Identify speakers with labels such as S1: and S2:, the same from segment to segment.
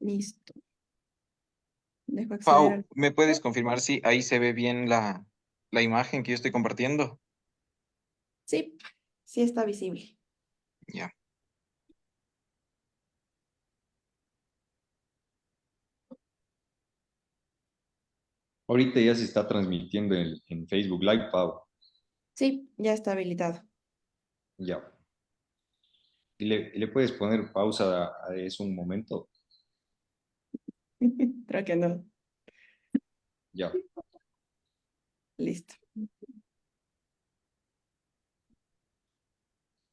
S1: Listo. Dejo acceder
S2: Pau,
S1: al...
S2: ¿me puedes confirmar si ahí se ve bien la imagen que yo estoy compartiendo?
S1: Sí, sí está visible.
S2: Ya.
S3: Ahorita ya se está transmitiendo en Facebook Live, Pau.
S1: Sí, ya está habilitado.
S3: Ya. ¿Y le puedes poner pausa a eso un momento?
S1: Creo que no.
S3: Ya.
S1: Listo.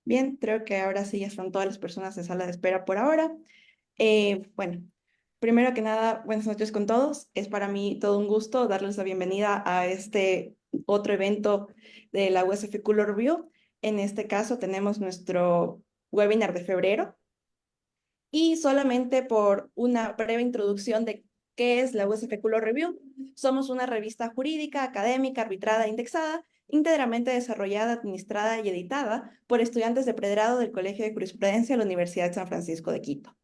S1: Bien, creo que ahora sí ya están todas las personas en sala de espera por ahora. Bueno, primero que nada, buenas noches con todos. Es para mí todo un gusto darles la bienvenida a este otro evento de la USF Law Review. En este caso tenemos nuestro webinar de febrero y solamente por una breve introducción de qué es la USF Law Review. Somos una revista jurídica, académica, arbitrada e indexada, íntegramente desarrollada, administrada y editada por estudiantes de pregrado del Colegio de Jurisprudencia de la Universidad de San Francisco de Quito.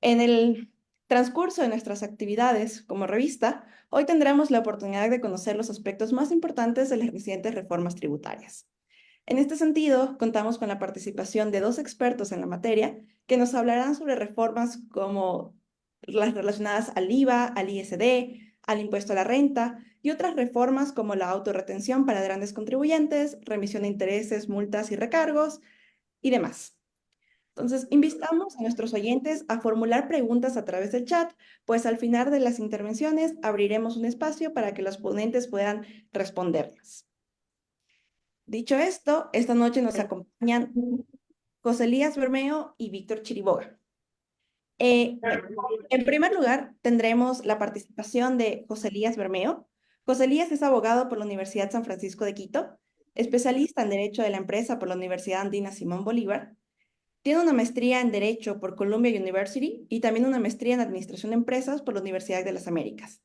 S1: En el transcurso de nuestras actividades como revista, hoy tendremos la oportunidad de conocer los aspectos más importantes de las recientes reformas tributarias. En este sentido, contamos con la participación de dos expertos en la materia que nos hablarán sobre reformas como las relacionadas al IVA, al ISD, al impuesto a la renta y otras reformas como la autorretención para grandes contribuyentes, remisión de intereses, multas y recargos y demás. Entonces, invitamos a nuestros oyentes a formular preguntas a través del chat, pues al final de las intervenciones abriremos un espacio para que los ponentes puedan responderlas. Dicho esto, esta noche nos acompañan José Elías Bermeo y Víctor Chiriboga. Eh, en primer lugar, tendremos la participación de José Elías Bermeo. José Elías es abogado por la Universidad San Francisco de Quito, especialista en Derecho de la Empresa por la Universidad Andina Simón Bolívar. Tiene una maestría en Derecho por Columbia University y también una maestría en Administración de Empresas por la Universidad de las Américas.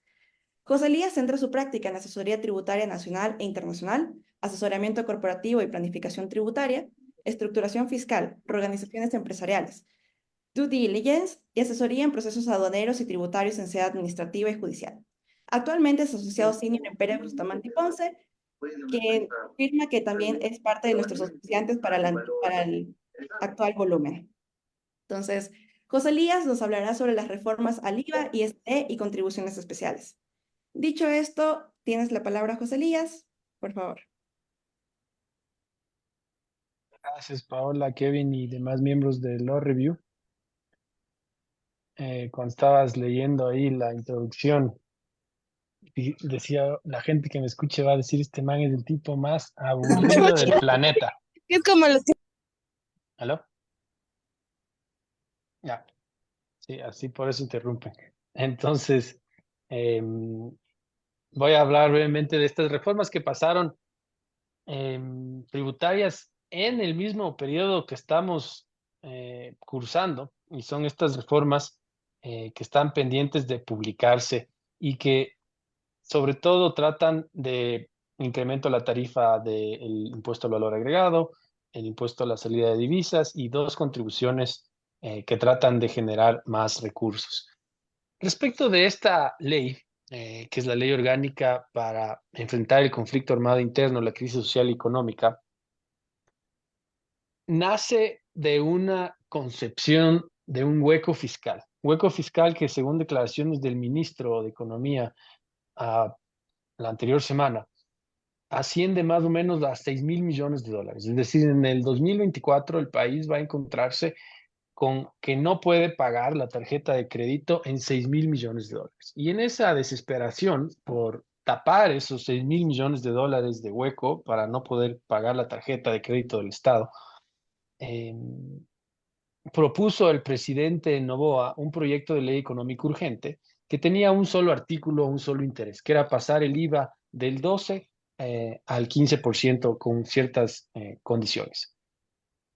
S1: José Elías centra su práctica en asesoría tributaria nacional e internacional, asesoramiento corporativo y planificación tributaria, estructuración fiscal, organizaciones empresariales, due diligence y asesoría en procesos aduaneros y tributarios en sede administrativa y judicial. Actualmente es asociado senior en Pérez Bustamante y Ponce, que firma que también es parte de nuestros auspiciantes para el actual volumen. Entonces, José Elías nos hablará sobre las reformas al IVA, ISD y contribuciones especiales. Dicho esto, tienes la palabra, José Elías, por favor.
S4: Gracias, Paola, Kevin y demás miembros de Law Review. Cuando estabas leyendo ahí la introducción, y decía, la gente que me escuche va a decir, este man es el tipo más aburrido del planeta.
S1: Es como los que...
S4: ¿Aló? Ya, sí, así por eso interrumpen. Entonces, voy a hablar brevemente de estas reformas que pasaron tributarias en el mismo periodo que estamos cursando, y son estas reformas que están pendientes de publicarse y que sobre todo tratan de incremento a la tarifa del impuesto al valor agregado, el impuesto a la salida de divisas y dos contribuciones que tratan de generar más recursos. Respecto de esta ley, que es la ley orgánica para enfrentar el conflicto armado interno, la crisis social y económica, nace de una concepción de un hueco fiscal que según declaraciones del ministro de Economía la anterior semana, asciende más o menos a 6.000 millones de dólares. Es decir, en el 2024 el país va a encontrarse con que no puede pagar la tarjeta de crédito en 6.000 millones de dólares. Y en esa desesperación por tapar esos 6.000 millones de dólares de hueco para no poder pagar la tarjeta de crédito del Estado, eh, propuso el presidente Noboa un proyecto de ley económico urgente que tenía un solo artículo, un solo interés, que era pasar el IVA del 12 al 15% con ciertas condiciones.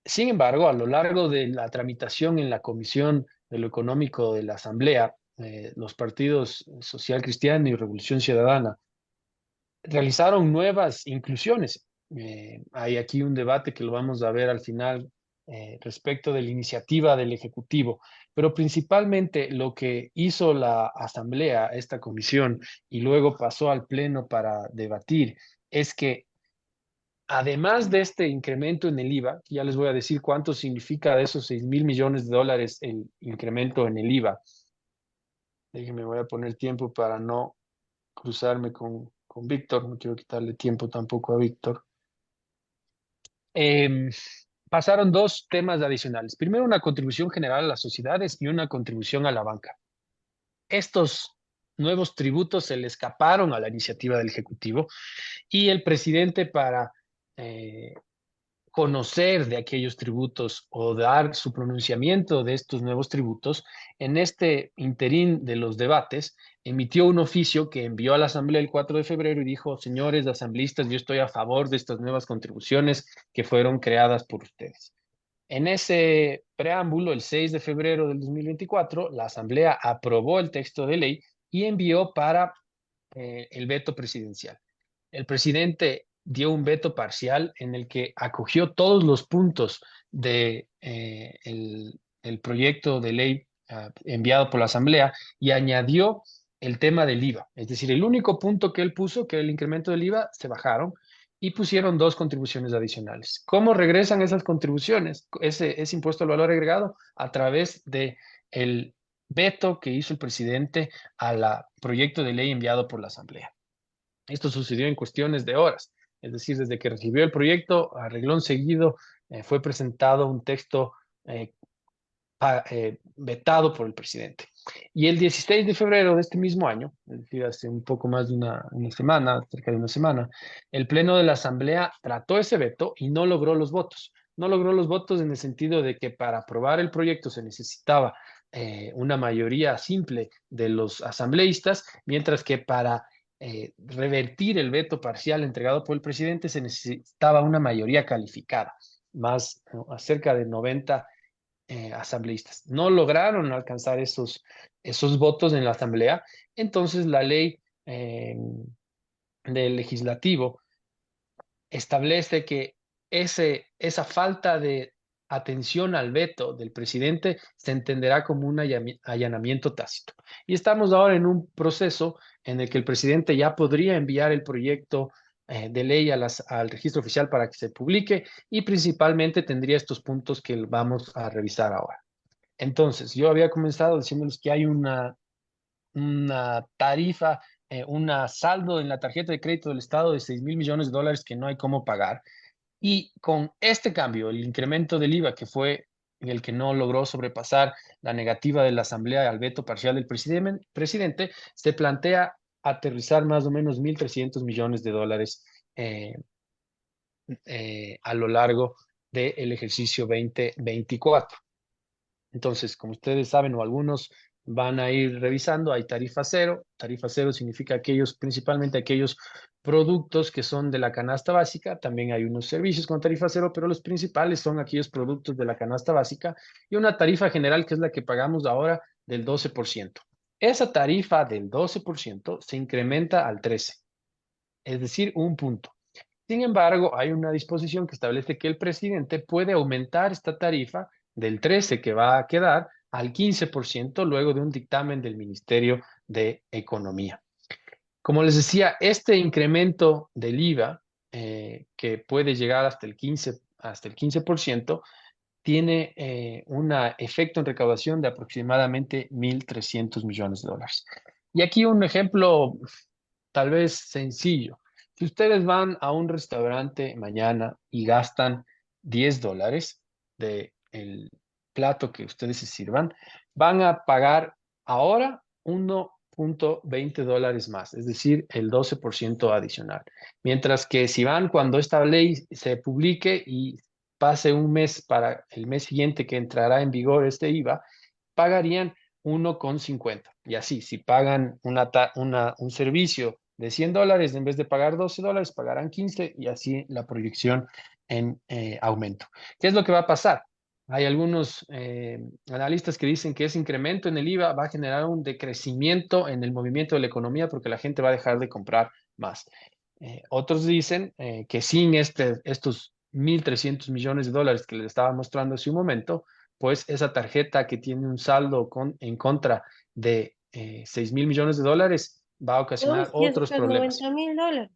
S4: Sin embargo, a lo largo de la tramitación en la Comisión de lo Económico de la Asamblea, los partidos Social Cristiano y Revolución Ciudadana realizaron nuevas inclusiones. Hay aquí un debate que lo vamos a ver al final respecto de la iniciativa del Ejecutivo. Pero principalmente lo que hizo la Asamblea, esta comisión, y luego pasó al Pleno para debatir, es que además de este incremento en el IVA, que ya les voy a decir cuánto significa de esos 6.000 millones de dólares el incremento en el IVA. Déjenme, voy a poner tiempo para no cruzarme con Víctor, no quiero quitarle tiempo tampoco a Víctor. Em, Pasaron dos temas adicionales. Primero, una contribución general a las sociedades y una contribución a la banca. Estos nuevos tributos se le escaparon a la iniciativa del Ejecutivo y el presidente, para eh, conocer de aquellos tributos o dar su pronunciamiento de estos nuevos tributos, en este interín de los debates, emitió un oficio que envió a la Asamblea el 4 de febrero y dijo: señores asambleístas, yo estoy a favor de estas nuevas contribuciones que fueron creadas por ustedes. En ese preámbulo, el 6 de febrero del 2024, la Asamblea aprobó el texto de ley y envió para el veto presidencial. El presidente dio un veto parcial en el que acogió todos los puntos de el proyecto de ley enviado por la Asamblea y añadió el tema del IVA. Es decir, el único punto que él puso, que era el incremento del IVA, se bajaron y pusieron dos contribuciones adicionales. ¿Cómo regresan esas contribuciones, ese impuesto al valor agregado? A través de el veto que hizo el presidente al proyecto de ley enviado por la Asamblea. Esto sucedió en cuestiones de horas, es decir, desde que recibió el proyecto, a reglón seguido, fue presentado un texto vetado por el presidente. Y el 16 de febrero de este mismo año, es decir, hace un poco más de una semana, cerca de una semana, el Pleno de la Asamblea trató ese veto y no logró los votos. No logró los votos en el sentido de que para aprobar el proyecto se necesitaba una mayoría simple de los asambleístas, mientras que para revertir el veto parcial entregado por el presidente se necesitaba una mayoría calificada, más cerca de 90 asambleístas. No lograron alcanzar esos votos en la Asamblea, entonces la ley del legislativo establece que esa falta de atención al veto del presidente se entenderá como un allanamiento tácito. Y estamos ahora en un proceso en el que el presidente ya podría enviar el proyecto de ley al registro oficial para que se publique y principalmente tendría estos puntos que vamos a revisar ahora. Entonces, yo había comenzado diciéndoles que hay una tarifa, un saldo en la tarjeta de crédito del Estado de 6.000 millones de dólares que no hay cómo pagar. Y con este cambio, el incremento del IVA, que fue en el que no logró sobrepasar la negativa de la Asamblea al veto parcial del presidente, se plantea aterrizar más o menos 1.300 millones de dólares a lo largo del ejercicio 2024. Entonces, como ustedes saben, o algunos van a ir revisando, hay tarifa cero. Tarifa cero significa principalmente aquellos productos que son de la canasta básica. También hay unos servicios con tarifa cero, pero los principales son aquellos productos de la canasta básica. Y una tarifa general, que es la que pagamos ahora, del 12%. Esa tarifa del 12% se incrementa al 13%, es decir, un punto. Sin embargo, hay una disposición que establece que el presidente puede aumentar esta tarifa del 13% que va a quedar al 15% luego de un dictamen del Ministerio de Economía. Como les decía, este incremento del IVA, que puede llegar hasta el 15%, tiene un efecto en recaudación de aproximadamente 1.300 millones de dólares. Y aquí un ejemplo tal vez sencillo. Si ustedes van a un restaurante mañana y gastan $10 del plato que ustedes se sirvan, van a pagar ahora $1.20 más, es decir, el 12% adicional. Mientras que si van cuando esta ley se publique y pase un mes para el mes siguiente que entrará en vigor este IVA, pagarían 1.50. Y así, si pagan un servicio de $100, en vez de pagar $12, pagarán 15 y así la proyección en aumento. ¿Qué es lo que va a pasar? Hay algunos analistas que dicen que ese incremento en el IVA va a generar un decrecimiento en el movimiento de la economía porque la gente va a dejar de comprar más. Otros dicen que sin estos 1.300 millones de dólares que les estaba mostrando hace un momento, pues esa tarjeta que tiene un saldo en contra de 6.000 millones de dólares va a ocasionar otros problemas.
S5: 290.000 dólares.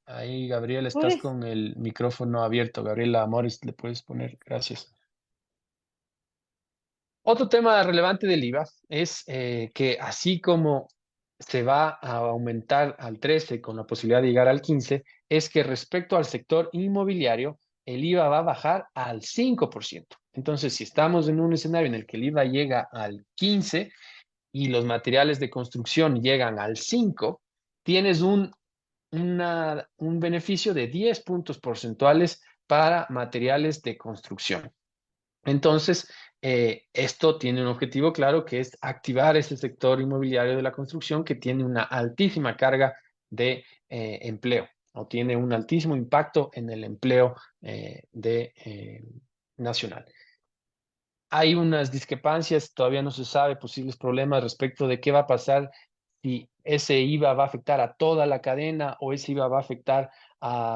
S4: Ahí, Gabriel,
S5: Por
S4: estás
S5: eso.
S4: con el micrófono abierto. Gabriela Amores, le puedes poner. Gracias. Otro tema relevante del IVA es que así como se va a aumentar al 13 con la posibilidad de llegar al 15, es que respecto al sector inmobiliario, el IVA va a bajar al 5%. Entonces, si estamos en un escenario en el que el IVA llega al 15 y los materiales de construcción llegan al 5, tienes un beneficio de 10 puntos porcentuales para materiales de construcción. Entonces, esto tiene un objetivo claro que es activar ese sector inmobiliario de la construcción que tiene una altísima carga de empleo o tiene un altísimo impacto en el empleo nacional. Hay unas discrepancias, todavía no se sabe, posibles problemas respecto de qué va a pasar si ese IVA va a afectar a toda la cadena o ese IVA va a afectar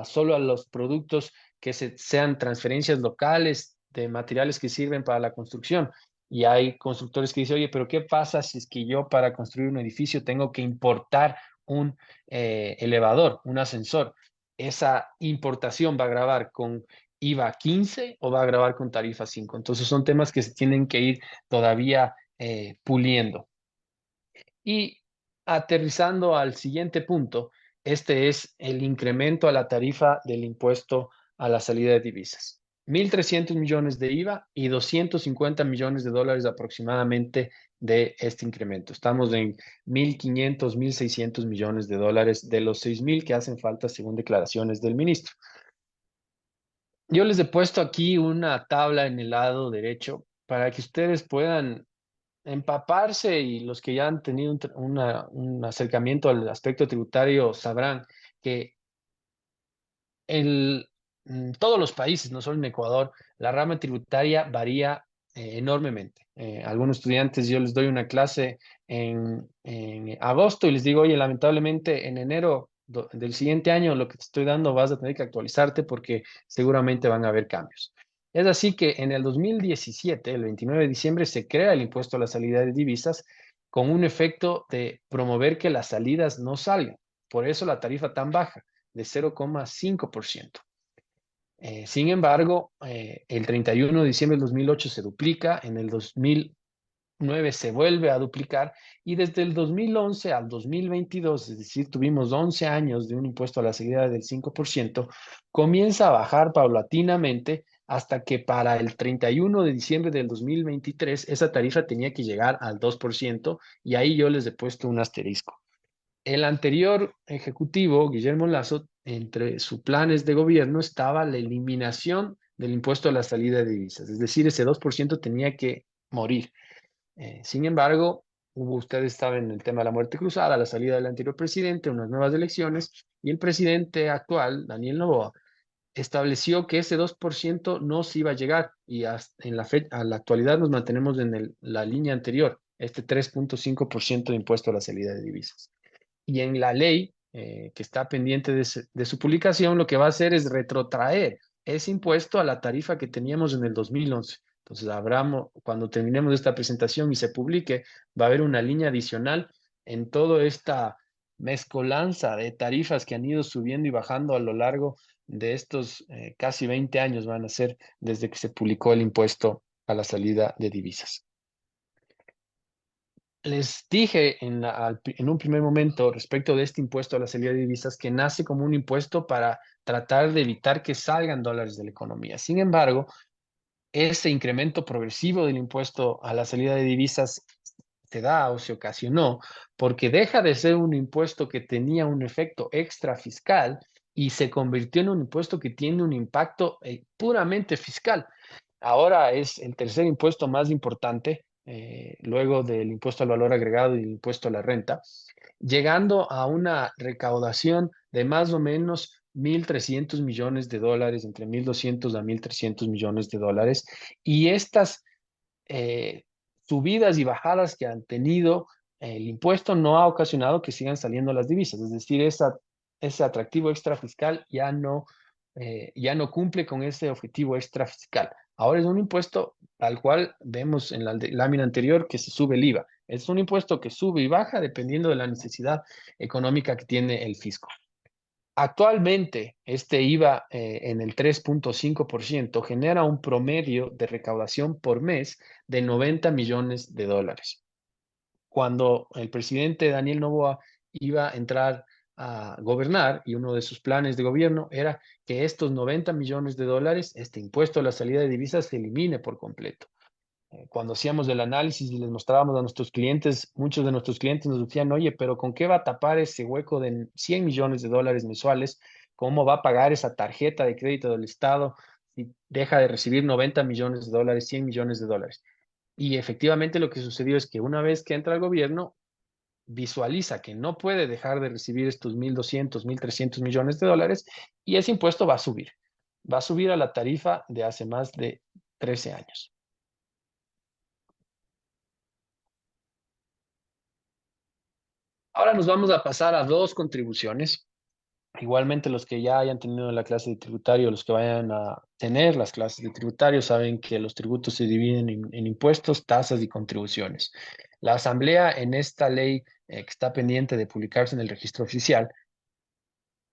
S4: solo a los productos que sean transferencias locales de materiales que sirven para la construcción. Y hay constructores que dicen, oye, pero ¿qué pasa si es que yo para construir un edificio tengo que importar un elevador, un ascensor? Esa importación va a gravar con IVA 15 o va a grabar con tarifa 5. Entonces son temas que se tienen que ir todavía puliendo. Y aterrizando al siguiente punto, este es el incremento a la tarifa del impuesto a la salida de divisas. 1.300 millones de IVA y 250 millones de dólares aproximadamente de este incremento. Estamos en 1.500, 1.600 millones de dólares de los 6.000 que hacen falta según declaraciones del ministro. Yo les he puesto aquí una tabla en el lado derecho para que ustedes puedan empaparse y los que ya han tenido un acercamiento al aspecto tributario sabrán que en todos los países, no solo en Ecuador, la rama tributaria varía enormemente. Algunos estudiantes, yo les doy una clase en agosto y les digo, oye, lamentablemente en enero del siguiente año lo que te estoy dando vas a tener que actualizarte porque seguramente van a haber cambios. Es así que en el 2017, el 29 de diciembre, se crea el impuesto a la salida de divisas con un efecto de promover que las salidas no salgan. Por eso la tarifa tan baja de 0,5%. Sin embargo, el 31 de diciembre del 2008 se duplica, en el 2009 se vuelve a duplicar y desde el 2011 al 2022, es decir, tuvimos 11 años de un impuesto a la salida del 5%, comienza a bajar paulatinamente hasta que para el 31 de diciembre del 2023 esa tarifa tenía que llegar al 2% y ahí yo les he puesto un asterisco. El anterior ejecutivo, Guillermo Lasso, entre sus planes de gobierno estaba la eliminación del impuesto a la salida de divisas, es decir, ese 2% tenía que morir. Sin embargo, ustedes saben el tema de la muerte cruzada, la salida del anterior presidente, unas nuevas elecciones, y el presidente actual, Daniel Noboa, estableció que ese 2% no se iba a llegar y a la actualidad nos mantenemos en la línea anterior, este 3,5% de impuesto a la salida de divisas. Y en la ley que está pendiente de su publicación, lo que va a hacer es retrotraer ese impuesto a la tarifa que teníamos en el 2011. Entonces, cuando terminemos esta presentación y se publique, va a haber una línea adicional en toda esta mezcolanza de tarifas que han ido subiendo y bajando a lo largo de estos casi 20 años van a ser desde que se publicó el impuesto a la salida de divisas. Les dije en un primer momento respecto de este impuesto a la salida de divisas que nace como un impuesto para tratar de evitar que salgan dólares de la economía. Sin embargo, ese incremento progresivo del impuesto a la salida de divisas se da o se ocasionó porque deja de ser un impuesto que tenía un efecto extra fiscal y se convirtió en un impuesto que tiene un impacto puramente fiscal. Ahora es el tercer impuesto más importante, luego del impuesto al valor agregado y el impuesto a la renta, llegando a una recaudación de más o menos 1.300 millones de dólares, entre 1.200 a 1.300 millones de dólares. Y estas subidas y bajadas que han tenido el impuesto no ha ocasionado que sigan saliendo las divisas, es decir, ese atractivo extra fiscal ya no ya no cumple con ese objetivo extra fiscal. Ahora es un impuesto tal cual vemos en la lámina anterior que se sube el IVA. Es un impuesto que sube y baja dependiendo de la necesidad económica que tiene el fisco. Actualmente, este IVA en el 3.5% genera un promedio de recaudación por mes de 90 millones de dólares. Cuando el presidente Daniel Noboa iba a entrar a gobernar y uno de sus planes de gobierno era que estos 90 millones de dólares, este impuesto a la salida de divisas, se elimine por completo. Cuando hacíamos el análisis y les mostrábamos a nuestros clientes, muchos de nuestros clientes nos decían, oye, pero ¿con qué va a tapar ese hueco de 100 millones de dólares mensuales? ¿Cómo va a pagar esa tarjeta de crédito del Estado si deja de recibir 90 millones de dólares, 100 millones de dólares? Y efectivamente lo que sucedió es que una vez que entra al gobierno, visualiza que no puede dejar de recibir estos 1.200, 1.300 millones de dólares y ese impuesto va a subir. Va a subir a la tarifa de hace más de 13 años. Ahora nos vamos a pasar a dos contribuciones. Igualmente los que ya hayan tenido la clase de tributario, los que vayan a tener las clases de tributario, saben que los tributos se dividen en impuestos, tasas y contribuciones. La Asamblea en esta ley que está pendiente de publicarse en el registro oficial,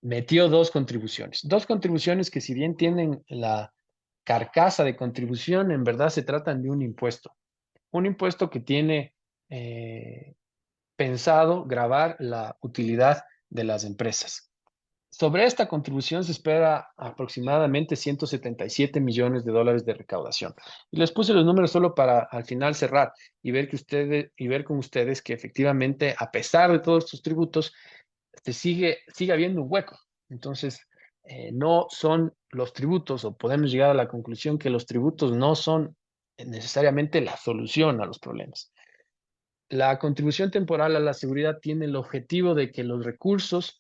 S4: metió dos contribuciones que si bien tienen la carcasa de contribución, en verdad se tratan de un impuesto que tiene pensado gravar la utilidad de las empresas. Sobre esta contribución se espera aproximadamente 177 millones de dólares de recaudación. Y les puse los números solo para al final cerrar y ver con ustedes que efectivamente, a pesar de todos estos tributos, sigue habiendo un hueco. Entonces, no son los tributos, o podemos llegar a la conclusión que los tributos no son necesariamente la solución a los problemas. La contribución temporal a la seguridad tiene el objetivo de que los recursos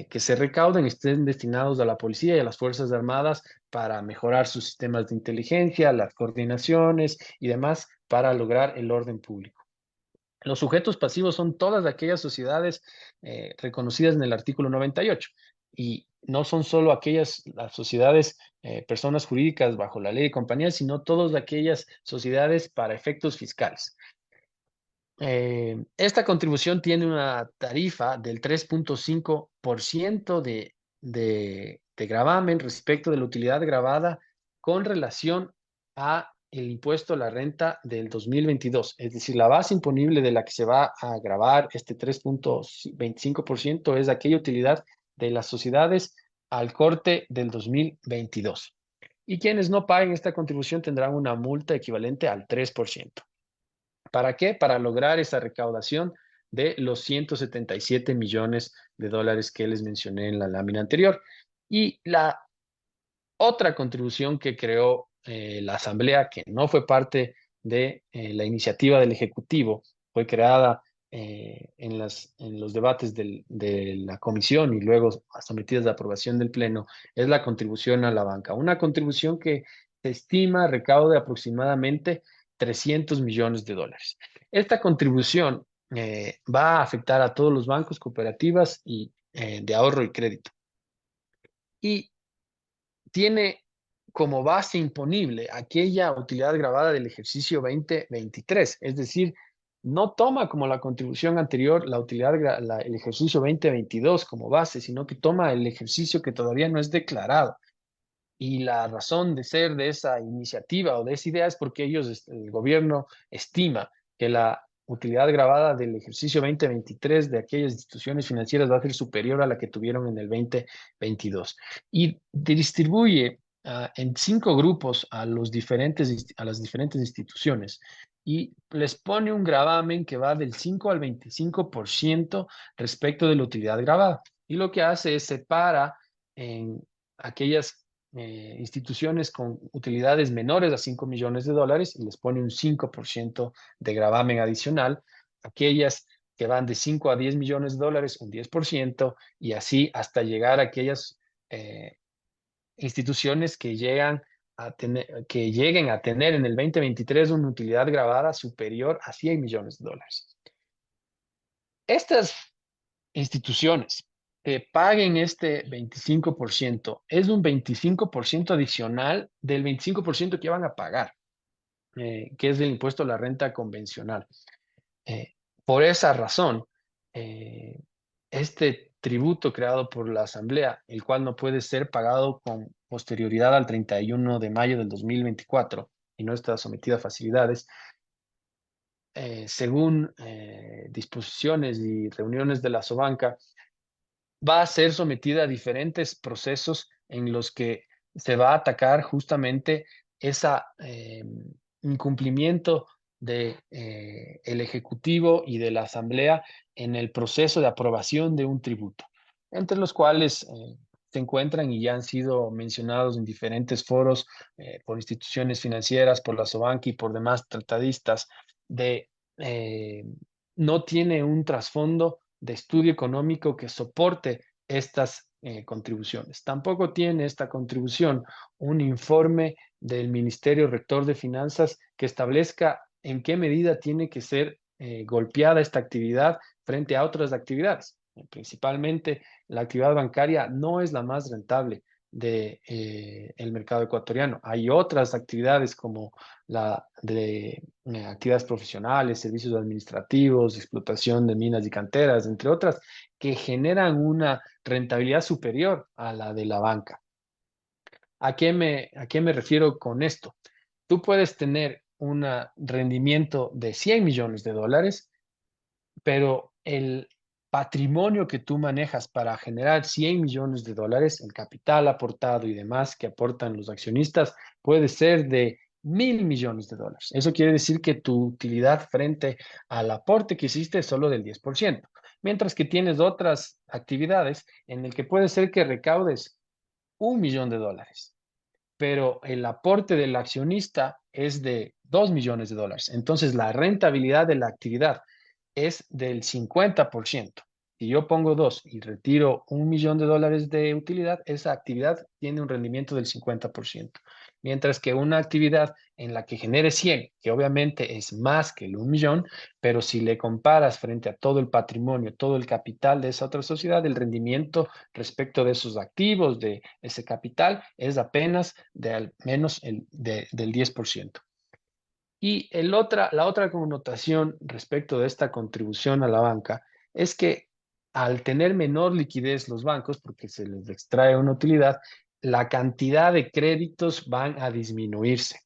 S4: que se recauden estén destinados a la policía y a las Fuerzas Armadas para mejorar sus sistemas de inteligencia, las coordinaciones y demás para lograr el orden público. Los sujetos pasivos son todas aquellas sociedades reconocidas en el artículo 98 y no son solo las sociedades, personas jurídicas bajo la ley de compañías, sino todas aquellas sociedades para efectos fiscales. Esta contribución tiene una tarifa del 3.5% de gravamen respecto de la utilidad gravada con relación a el impuesto a la renta del 2022. Es decir, la base imponible de la que se va a gravar este 3.25% es aquella utilidad de las sociedades al corte del 2022. Y quienes no paguen esta contribución tendrán una multa equivalente al 3%. ¿Para qué? Para lograr esa recaudación de los 177 millones de dólares que les mencioné en la lámina anterior. Y la otra contribución que creó la Asamblea, que no fue parte de la iniciativa del Ejecutivo, fue creada en los debates de la comisión y luego sometidas a aprobación del Pleno, es la contribución a la banca. Una contribución que se estima recaude aproximadamente 300 millones de dólares. Esta contribución va a afectar a todos los bancos, cooperativas y de ahorro y crédito. Y tiene como base imponible aquella utilidad gravada del ejercicio 2023, es decir, no toma como la contribución anterior la utilidad, el ejercicio 2022 como base, sino que toma el ejercicio que todavía no es declarado. Y la razón de ser de esa iniciativa o de esa idea es porque el gobierno estima que la utilidad gravada del ejercicio 2023 de aquellas instituciones financieras va a ser superior a la que tuvieron en el 2022. Y distribuye en 5 grupos a las diferentes instituciones y les pone un gravamen que va del 5 al 25% respecto de la utilidad gravada. Y lo que hace es separa en aquellas instituciones con utilidades menores a 5 millones de dólares y les pone un 5% de gravamen adicional. Aquellas que van de 5 a 10 millones de dólares, un 10%, y así hasta llegar a aquellas instituciones que lleguen a tener en el 2023 una utilidad gravada superior a 100 millones de dólares. Estas instituciones que paguen este 25%. Es un 25% adicional del 25% que van a pagar, que es el impuesto a la renta convencional. Eh, por esa razón, eh, este tributo creado por la Asamblea, el cual no puede ser pagado con posterioridad al 31 de mayo del 2024 y no está sometido a facilidades, según disposiciones y reuniones de la Sobanca, va a ser sometida a diferentes procesos en los que se va a atacar justamente ese incumplimiento de el Ejecutivo y de la Asamblea en el proceso de aprobación de un tributo, entre los cuales se encuentran y ya han sido mencionados en diferentes foros por instituciones financieras, por la Sobanca y por demás tratadistas, de eh, no tiene un trasfondo de estudio económico que soporte estas contribuciones. Tampoco tiene esta contribución un informe del Ministerio Rector de Finanzas que establezca en qué medida tiene que ser golpeada esta actividad frente a otras actividades. Principalmente la actividad bancaria no es la más rentable del el mercado ecuatoriano. Hay otras actividades como la de actividades profesionales, servicios administrativos, explotación de minas y canteras, entre otras, que generan una rentabilidad superior a la de la banca. ¿A qué me refiero con esto? Tú puedes tener un rendimiento de 100 millones de dólares, pero el patrimonio que tú manejas para generar 100 millones de dólares, el capital aportado y demás que aportan los accionistas, puede ser de 1.000 millones de dólares. Eso quiere decir que tu utilidad frente al aporte que hiciste es solo del 10%, mientras que tienes otras actividades en el que puede ser que recaudes 1 millón de dólares, pero el aporte del accionista es de 2 millones de dólares. Entonces, la rentabilidad de la actividad es del 50%. Si yo pongo 2 y retiro 1 millón de dólares de utilidad, esa actividad tiene un rendimiento del 50%. Mientras que una actividad en la que genere 100, que obviamente es más que el 1 millón, pero si le comparas frente a todo el patrimonio, todo el capital de esa otra sociedad, el rendimiento respecto de esos activos, de ese capital, es apenas de al menos del 10%. Y la otra connotación respecto de esta contribución a la banca es que al tener menor liquidez los bancos, porque se les extrae una utilidad, la cantidad de créditos van a disminuirse.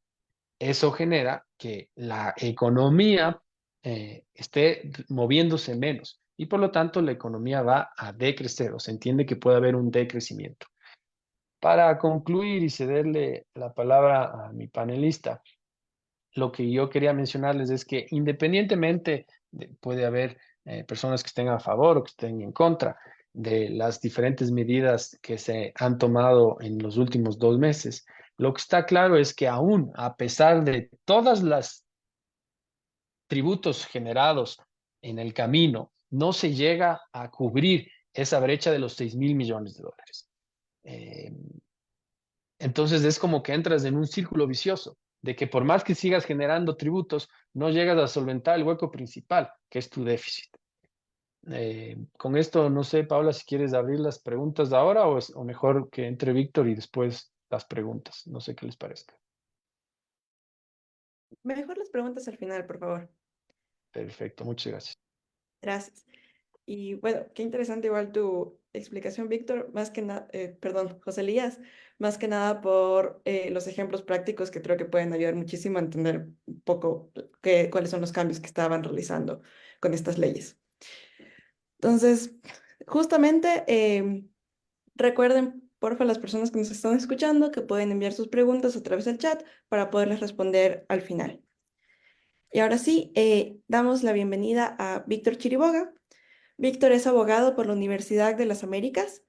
S4: Eso genera que la economía esté moviéndose menos y por lo tanto la economía va a decrecer o se entiende que puede haber un decrecimiento. Para concluir y cederle la palabra a mi panelista, lo que yo quería mencionarles es que independientemente puede haber personas que estén a favor o que estén en contra de las diferentes medidas que se han tomado en los últimos 2 meses, lo que está claro es que aún a pesar de todas las tributos generados en el camino, no se llega a cubrir esa brecha de los 6.000 millones de dólares. Eh, entonces es como que entras en un círculo vicioso, de que por más que sigas generando tributos, no llegas a solventar el hueco principal, que es tu déficit. Con esto, no sé, Paula, si quieres abrir las preguntas ahora o mejor que entre Víctor y después las preguntas. No sé qué les parezca.
S1: Mejor las preguntas al final, por favor.
S4: Perfecto, muchas gracias.
S1: Gracias. Y bueno, qué interesante igual tu explicación, Víctor, más que nada, perdón, José Elías, más que nada por los ejemplos prácticos que creo que pueden ayudar muchísimo a entender un poco cuáles son los cambios que estaban realizando con estas leyes. Entonces, justamente recuerden, porfa, las personas que nos están escuchando, que pueden enviar sus preguntas a través del chat para poderles responder al final. Y ahora sí, damos la bienvenida a Víctor Chiriboga. Víctor es abogado por la Universidad de las Américas,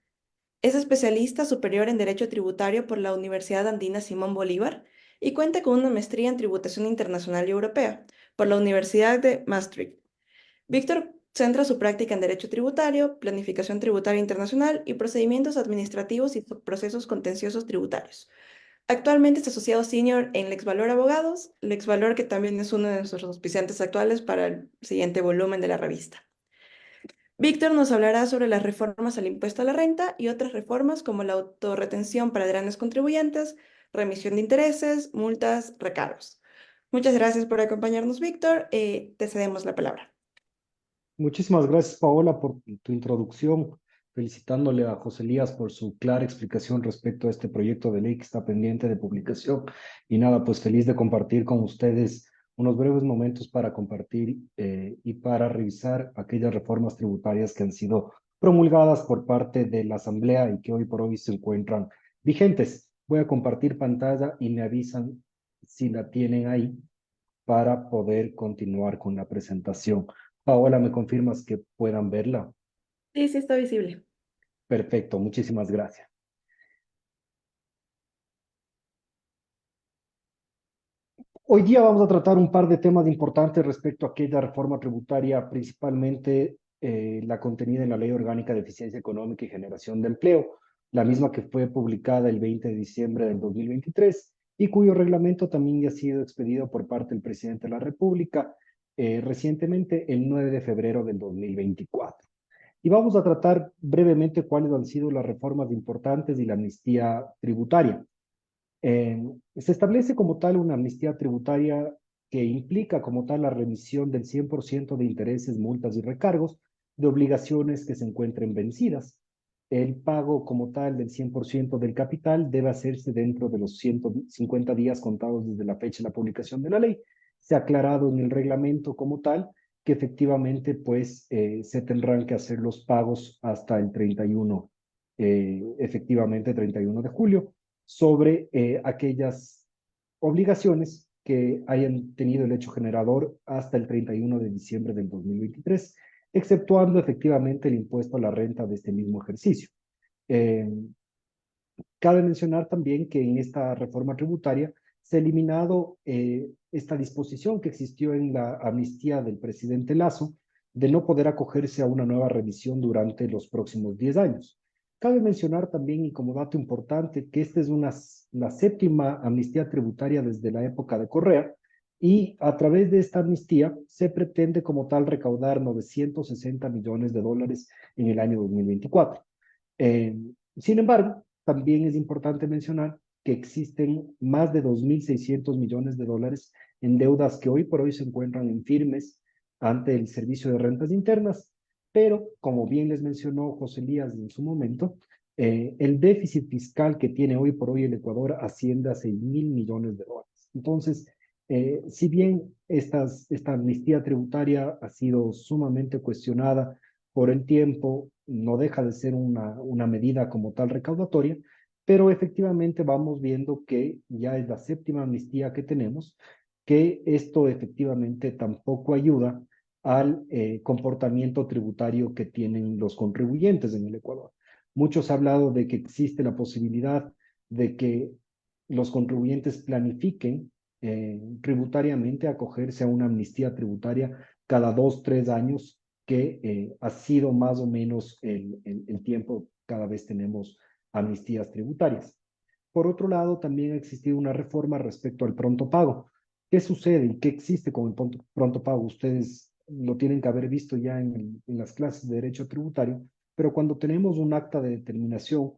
S1: es especialista superior en Derecho Tributario por la Universidad Andina Simón Bolívar y cuenta con una maestría en Tributación Internacional y Europea por la Universidad de Maastricht. Víctor centra su práctica en Derecho Tributario, Planificación Tributaria Internacional y Procedimientos Administrativos y Procesos Contenciosos Tributarios. Actualmente es asociado senior en LexValor Abogados, LexValor que también es uno de nuestros auspiciantes actuales para el siguiente volumen de la revista. Víctor nos hablará sobre las reformas al impuesto a la renta y otras reformas como la autorretención para grandes contribuyentes, remisión de intereses, multas, recargos. Muchas gracias por acompañarnos, Víctor. Te cedemos la palabra.
S5: Muchísimas gracias, Paola, por tu introducción, felicitándole a José Elías por su clara explicación respecto a este proyecto de ley que está pendiente de publicación. Y nada, pues feliz de compartir con ustedes unos breves momentos para compartir y para revisar aquellas reformas tributarias que han sido promulgadas por parte de la Asamblea y que hoy por hoy se encuentran vigentes. Voy a compartir pantalla y me avisan si la tienen ahí para poder continuar con la presentación. Paola, ¿me confirmas que puedan verla?
S1: Sí, sí está visible.
S5: Perfecto, muchísimas gracias. Hoy día vamos a tratar un par de temas importantes respecto a aquella reforma tributaria, principalmente la contenida en la Ley Orgánica de Eficiencia Económica y Generación de Empleo, la misma que fue publicada el 20 de diciembre del 2023 y cuyo reglamento también ya ha sido expedido por parte del presidente de la República recientemente el 9 de febrero del 2024. Y vamos a tratar brevemente cuáles han sido las reformas importantes y la amnistía tributaria. Se establece como tal una amnistía tributaria que implica como tal la remisión del 100% de intereses, multas y recargos de obligaciones que se encuentren vencidas. El pago como tal del 100% del capital debe hacerse dentro de los 150 días contados desde la fecha de la publicación de la ley. Se ha aclarado en el reglamento como tal que efectivamente pues se tendrán que hacer los pagos hasta el 31, efectivamente 31 de julio sobre aquellas obligaciones que hayan tenido el hecho generador hasta el 31 de diciembre del 2023, exceptuando efectivamente el impuesto a la renta de este mismo ejercicio. Eh, Cabe mencionar también que en esta reforma tributaria se ha eliminado esta disposición que existió en la amnistía del presidente Lazo de no poder acogerse a una nueva revisión durante los próximos 10 años. Cabe mencionar también, y como dato importante, que esta es la séptima amnistía tributaria desde la época de Correa, y a través de esta amnistía se pretende como tal recaudar 960 millones de dólares en el año 2024. Eh, Sin embargo, también es importante mencionar que existen más de 2.600 millones de dólares en deudas que hoy por hoy se encuentran en firmes ante el Servicio de Rentas Internas, pero como bien les mencionó José Elías en su momento, el déficit fiscal que tiene hoy por hoy el Ecuador asciende a 6.000 millones de dólares. Entonces, si bien esta amnistía tributaria ha sido sumamente cuestionada por el tiempo, no deja de ser una medida como tal recaudatoria, pero efectivamente vamos viendo que ya es la séptima amnistía que tenemos, que esto efectivamente tampoco ayuda al comportamiento tributario que tienen los contribuyentes en el Ecuador. Muchos han hablado de que existe la posibilidad de que los contribuyentes planifiquen tributariamente acogerse a una amnistía tributaria cada 2, 3 años, que ha sido más o menos el tiempo cada vez tenemos amnistías tributarias. Por otro lado, también ha existido una reforma respecto al pronto pago. ¿Qué sucede y qué existe con el pronto pago? Ustedes lo tienen que haber visto ya en las clases de derecho tributario, pero cuando tenemos un acta de determinación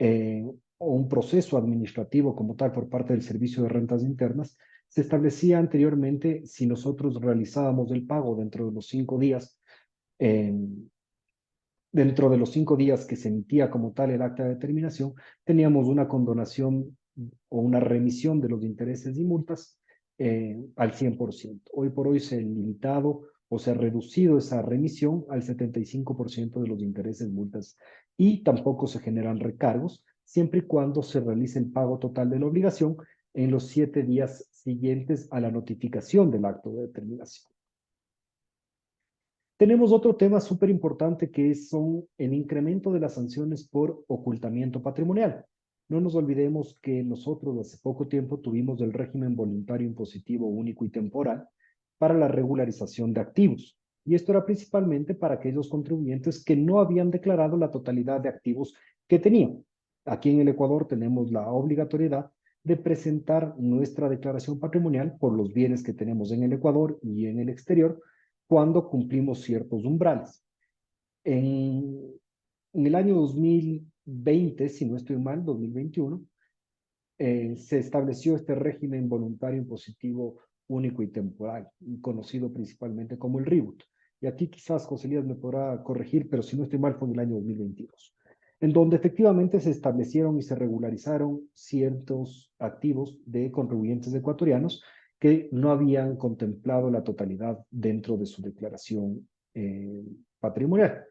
S5: o un proceso administrativo como tal por parte del Servicio de Rentas Internas, se establecía anteriormente si nosotros realizábamos el pago eh, dentro de los 5 días que se emitía como tal el acta de determinación, teníamos una condonación o una remisión de los intereses y multas al 100%. Hoy por hoy se ha limitado o se ha reducido esa remisión al 75% de los intereses, multas, y tampoco se generan recargos, siempre y cuando se realice el pago total de la obligación en los 7 días siguientes a la notificación del acto de determinación. Tenemos otro tema súper importante que son el incremento de las sanciones por ocultamiento patrimonial. No nos olvidemos que nosotros hace poco tiempo tuvimos el régimen voluntario impositivo único y temporal para la regularización de activos. Y esto era principalmente para aquellos contribuyentes que no habían declarado la totalidad de activos que tenían. Aquí en el Ecuador tenemos la obligatoriedad de presentar nuestra declaración patrimonial por los bienes que tenemos en el Ecuador y en el exterior, cuando cumplimos ciertos umbrales. En, en el año 2020, si no estoy mal, 2021, se estableció este régimen voluntario impositivo único y temporal, conocido principalmente como el RIBUT. Y aquí quizás José Elías me podrá corregir, pero si no estoy mal fue en el año 2022, en donde efectivamente se establecieron y se regularizaron ciertos activos de contribuyentes ecuatorianos que no habían contemplado la totalidad dentro de su declaración patrimonial.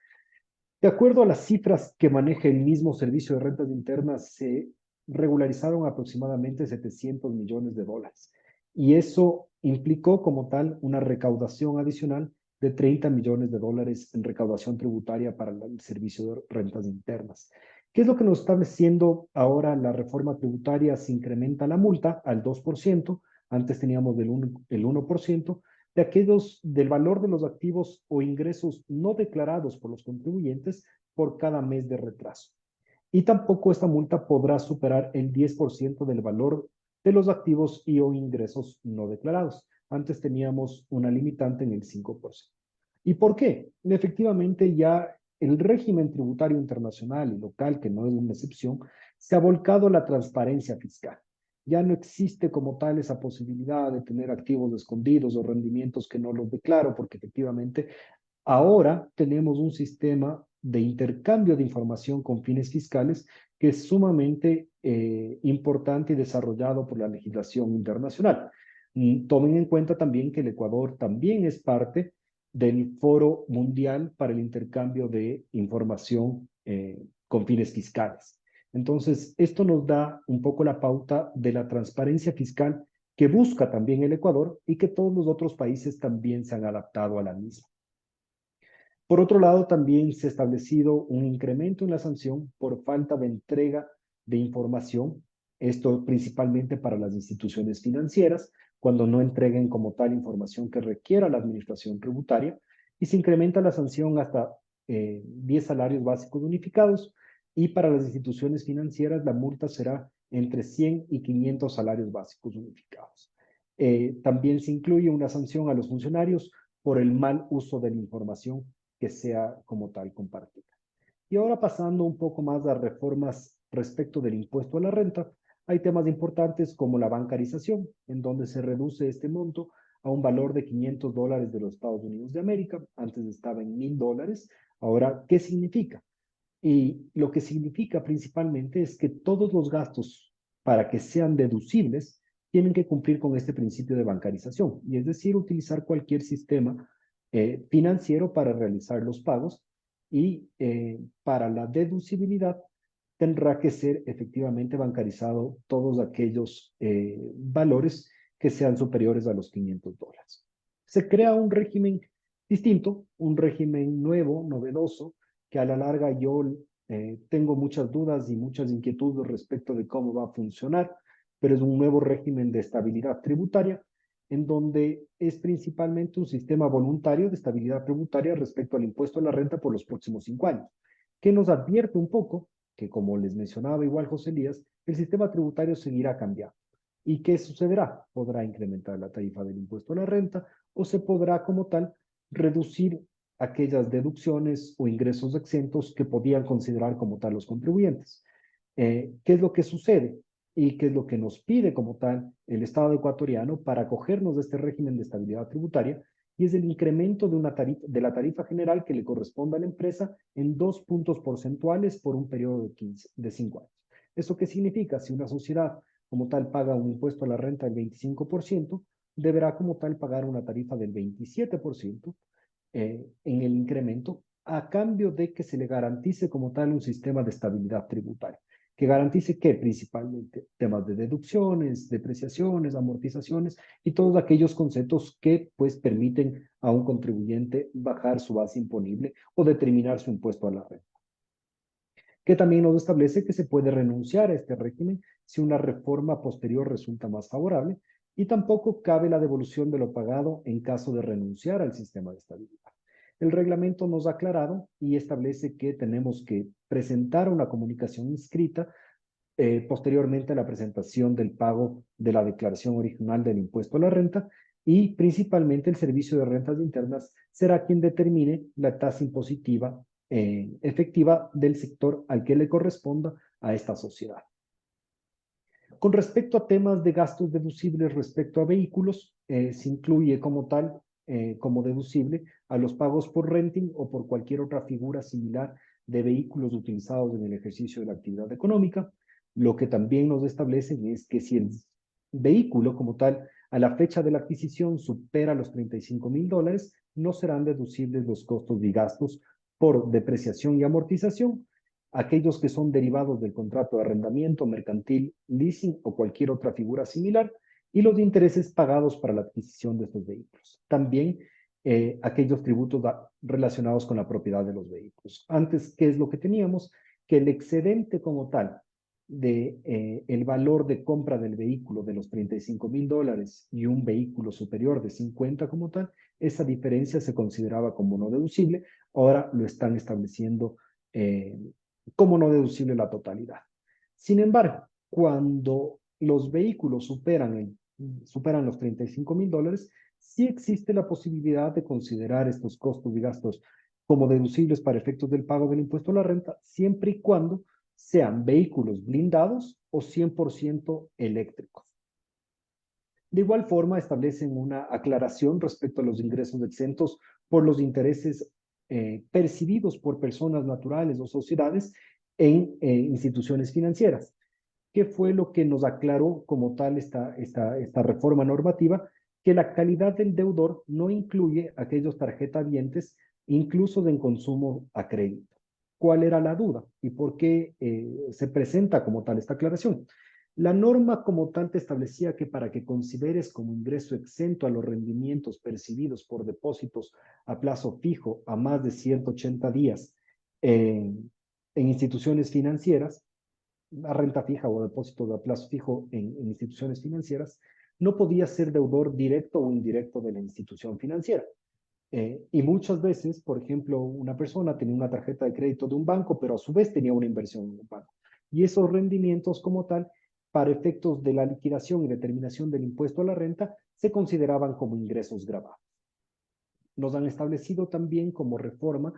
S5: De acuerdo a las cifras que maneja el mismo Servicio de Rentas Internas, se regularizaron aproximadamente 700 millones de dólares. Y eso implicó como tal una recaudación adicional de 30 millones de dólares en recaudación tributaria para el Servicio de Rentas Internas. ¿Qué es lo que nos está estableciendo ahora la reforma tributaria? Se incrementa la multa al 2%, antes teníamos el 1%, de aquellos del valor de los activos o ingresos no declarados por los contribuyentes por cada mes de retraso. Y tampoco esta multa podrá superar el 10% del valor de los activos y o ingresos no declarados. Antes teníamos una limitante en el 5%. ¿Y por qué? Efectivamente, ya el régimen tributario internacional y local, que no es una excepción, se ha volcado a la transparencia fiscal. Ya no existe como tal esa posibilidad de tener activos escondidos o rendimientos que no los declaro, porque efectivamente ahora tenemos un sistema de intercambio de información con fines fiscales que es sumamente importante y desarrollado por la legislación internacional. Tomen en cuenta también que el Ecuador también es parte del Foro Mundial para el Intercambio de Información con fines fiscales. Entonces, esto nos da un poco la pauta de la transparencia fiscal que busca también el Ecuador y que todos los otros países también se han adaptado a la misma. Por otro lado, también se ha establecido un incremento en la sanción por falta de entrega de información, esto principalmente para las instituciones financieras, cuando no entreguen como tal información que requiera la administración tributaria, y se incrementa la sanción hasta 10 salarios básicos unificados, y para las instituciones financieras la multa será entre 100 y 500 salarios básicos unificados. También se incluye una sanción a los funcionarios por el mal uso de la información que sea como tal compartida. Y ahora pasando un poco más a reformas respecto del impuesto a la renta, hay temas importantes como la bancarización, en donde se reduce este monto a un valor de $500 de los Estados Unidos de América, antes estaba en $1,000. Ahora, ¿qué significa? Y lo que significa principalmente es que todos los gastos, para que sean deducibles, tienen que cumplir con este principio de bancarización, y es decir, utilizar cualquier sistema financiero para realizar los pagos, y para la deducibilidad tendrá que ser efectivamente bancarizado todos aquellos valores que sean superiores a los $500. Se crea un régimen distinto, un régimen nuevo, novedoso, que a la larga yo tengo muchas dudas y muchas inquietudes respecto de cómo va a funcionar, pero es un nuevo régimen de estabilidad tributaria en donde es principalmente un sistema voluntario de estabilidad tributaria respecto al impuesto a la renta por los próximos 5 años, que nos advierte un poco que, como les mencionaba igual José Elías, el sistema tributario seguirá cambiando. ¿Y qué sucederá? Podrá incrementar la tarifa del impuesto a la renta o se podrá como tal reducir aquellas deducciones o ingresos exentos que podían considerar como tal los contribuyentes. ¿Qué es lo que sucede? ¿Y qué es lo que nos pide como tal el Estado ecuatoriano para acogernos de este régimen de estabilidad tributaria? Y es el incremento de la tarifa general que le corresponde a la empresa en 2 puntos porcentuales por un periodo de 5 años. ¿Eso qué significa? Si una sociedad como tal paga un impuesto a la renta del 25%, deberá como tal pagar una tarifa del 27% en el incremento, a cambio de que se le garantice como tal un sistema de estabilidad tributaria, que garantice que principalmente temas de deducciones, depreciaciones, amortizaciones y todos aquellos conceptos que pues permiten a un contribuyente bajar su base imponible o determinar su impuesto a la renta. Que también nos establece que se puede renunciar a este régimen si una reforma posterior resulta más favorable, y tampoco cabe la devolución de lo pagado en caso de renunciar al sistema de estabilidad. El reglamento nos ha aclarado y establece que tenemos que presentar una comunicación escrita posteriormente a la presentación del pago de la declaración original del impuesto a la renta, y principalmente el Servicio de Rentas Internas será quien determine la tasa impositiva efectiva del sector al que le corresponda a esta sociedad. Con respecto a temas de gastos deducibles respecto a vehículos, se incluye como tal, como deducible, a los pagos por renting o por cualquier otra figura similar de vehículos utilizados en el ejercicio de la actividad económica. Lo que también nos establecen es que si el vehículo como tal a la fecha de la adquisición supera los $35,000, no serán deducibles los costos y gastos por depreciación y amortización, aquellos que son derivados del contrato de arrendamiento, mercantil, leasing o cualquier otra figura similar, y los intereses pagados para la adquisición de estos vehículos. También aquellos tributos relacionados con la propiedad de los vehículos. Antes, ¿qué es lo que teníamos? Que el excedente como tal de el valor de compra del vehículo de los $35,000 y un vehículo superior de 50 como tal, esa diferencia se consideraba como no deducible. Ahora lo están estableciendo como no deducible la totalidad. Sin embargo, cuando los vehículos superan los $35,000, sí existe la posibilidad de considerar estos costos y gastos como deducibles para efectos del pago del impuesto a la renta, siempre y cuando sean vehículos blindados o 100% eléctricos. De igual forma, establecen una aclaración respecto a los ingresos exentos por los intereses percibidos por personas naturales o sociedades en instituciones financieras. ¿Qué fue lo que nos aclaró como tal esta reforma normativa? Que la calidad del deudor no incluye aquellos tarjetavientes, incluso de consumo a crédito. ¿Cuál era la duda y por qué se presenta como tal esta aclaración? La norma como tal te establecía que para que consideres como ingreso exento a los rendimientos percibidos por depósitos a plazo fijo a más de 180 días en instituciones financieras, la renta fija o depósito a plazo fijo en instituciones financieras, no podía ser deudor directo o indirecto de la institución financiera. Y muchas veces, por ejemplo, una persona tenía una tarjeta de crédito de un banco, pero a su vez tenía una inversión en un banco. Y esos rendimientos como tal, para efectos de la liquidación y determinación del impuesto a la renta, se consideraban como ingresos gravados. Nos han establecido también como reforma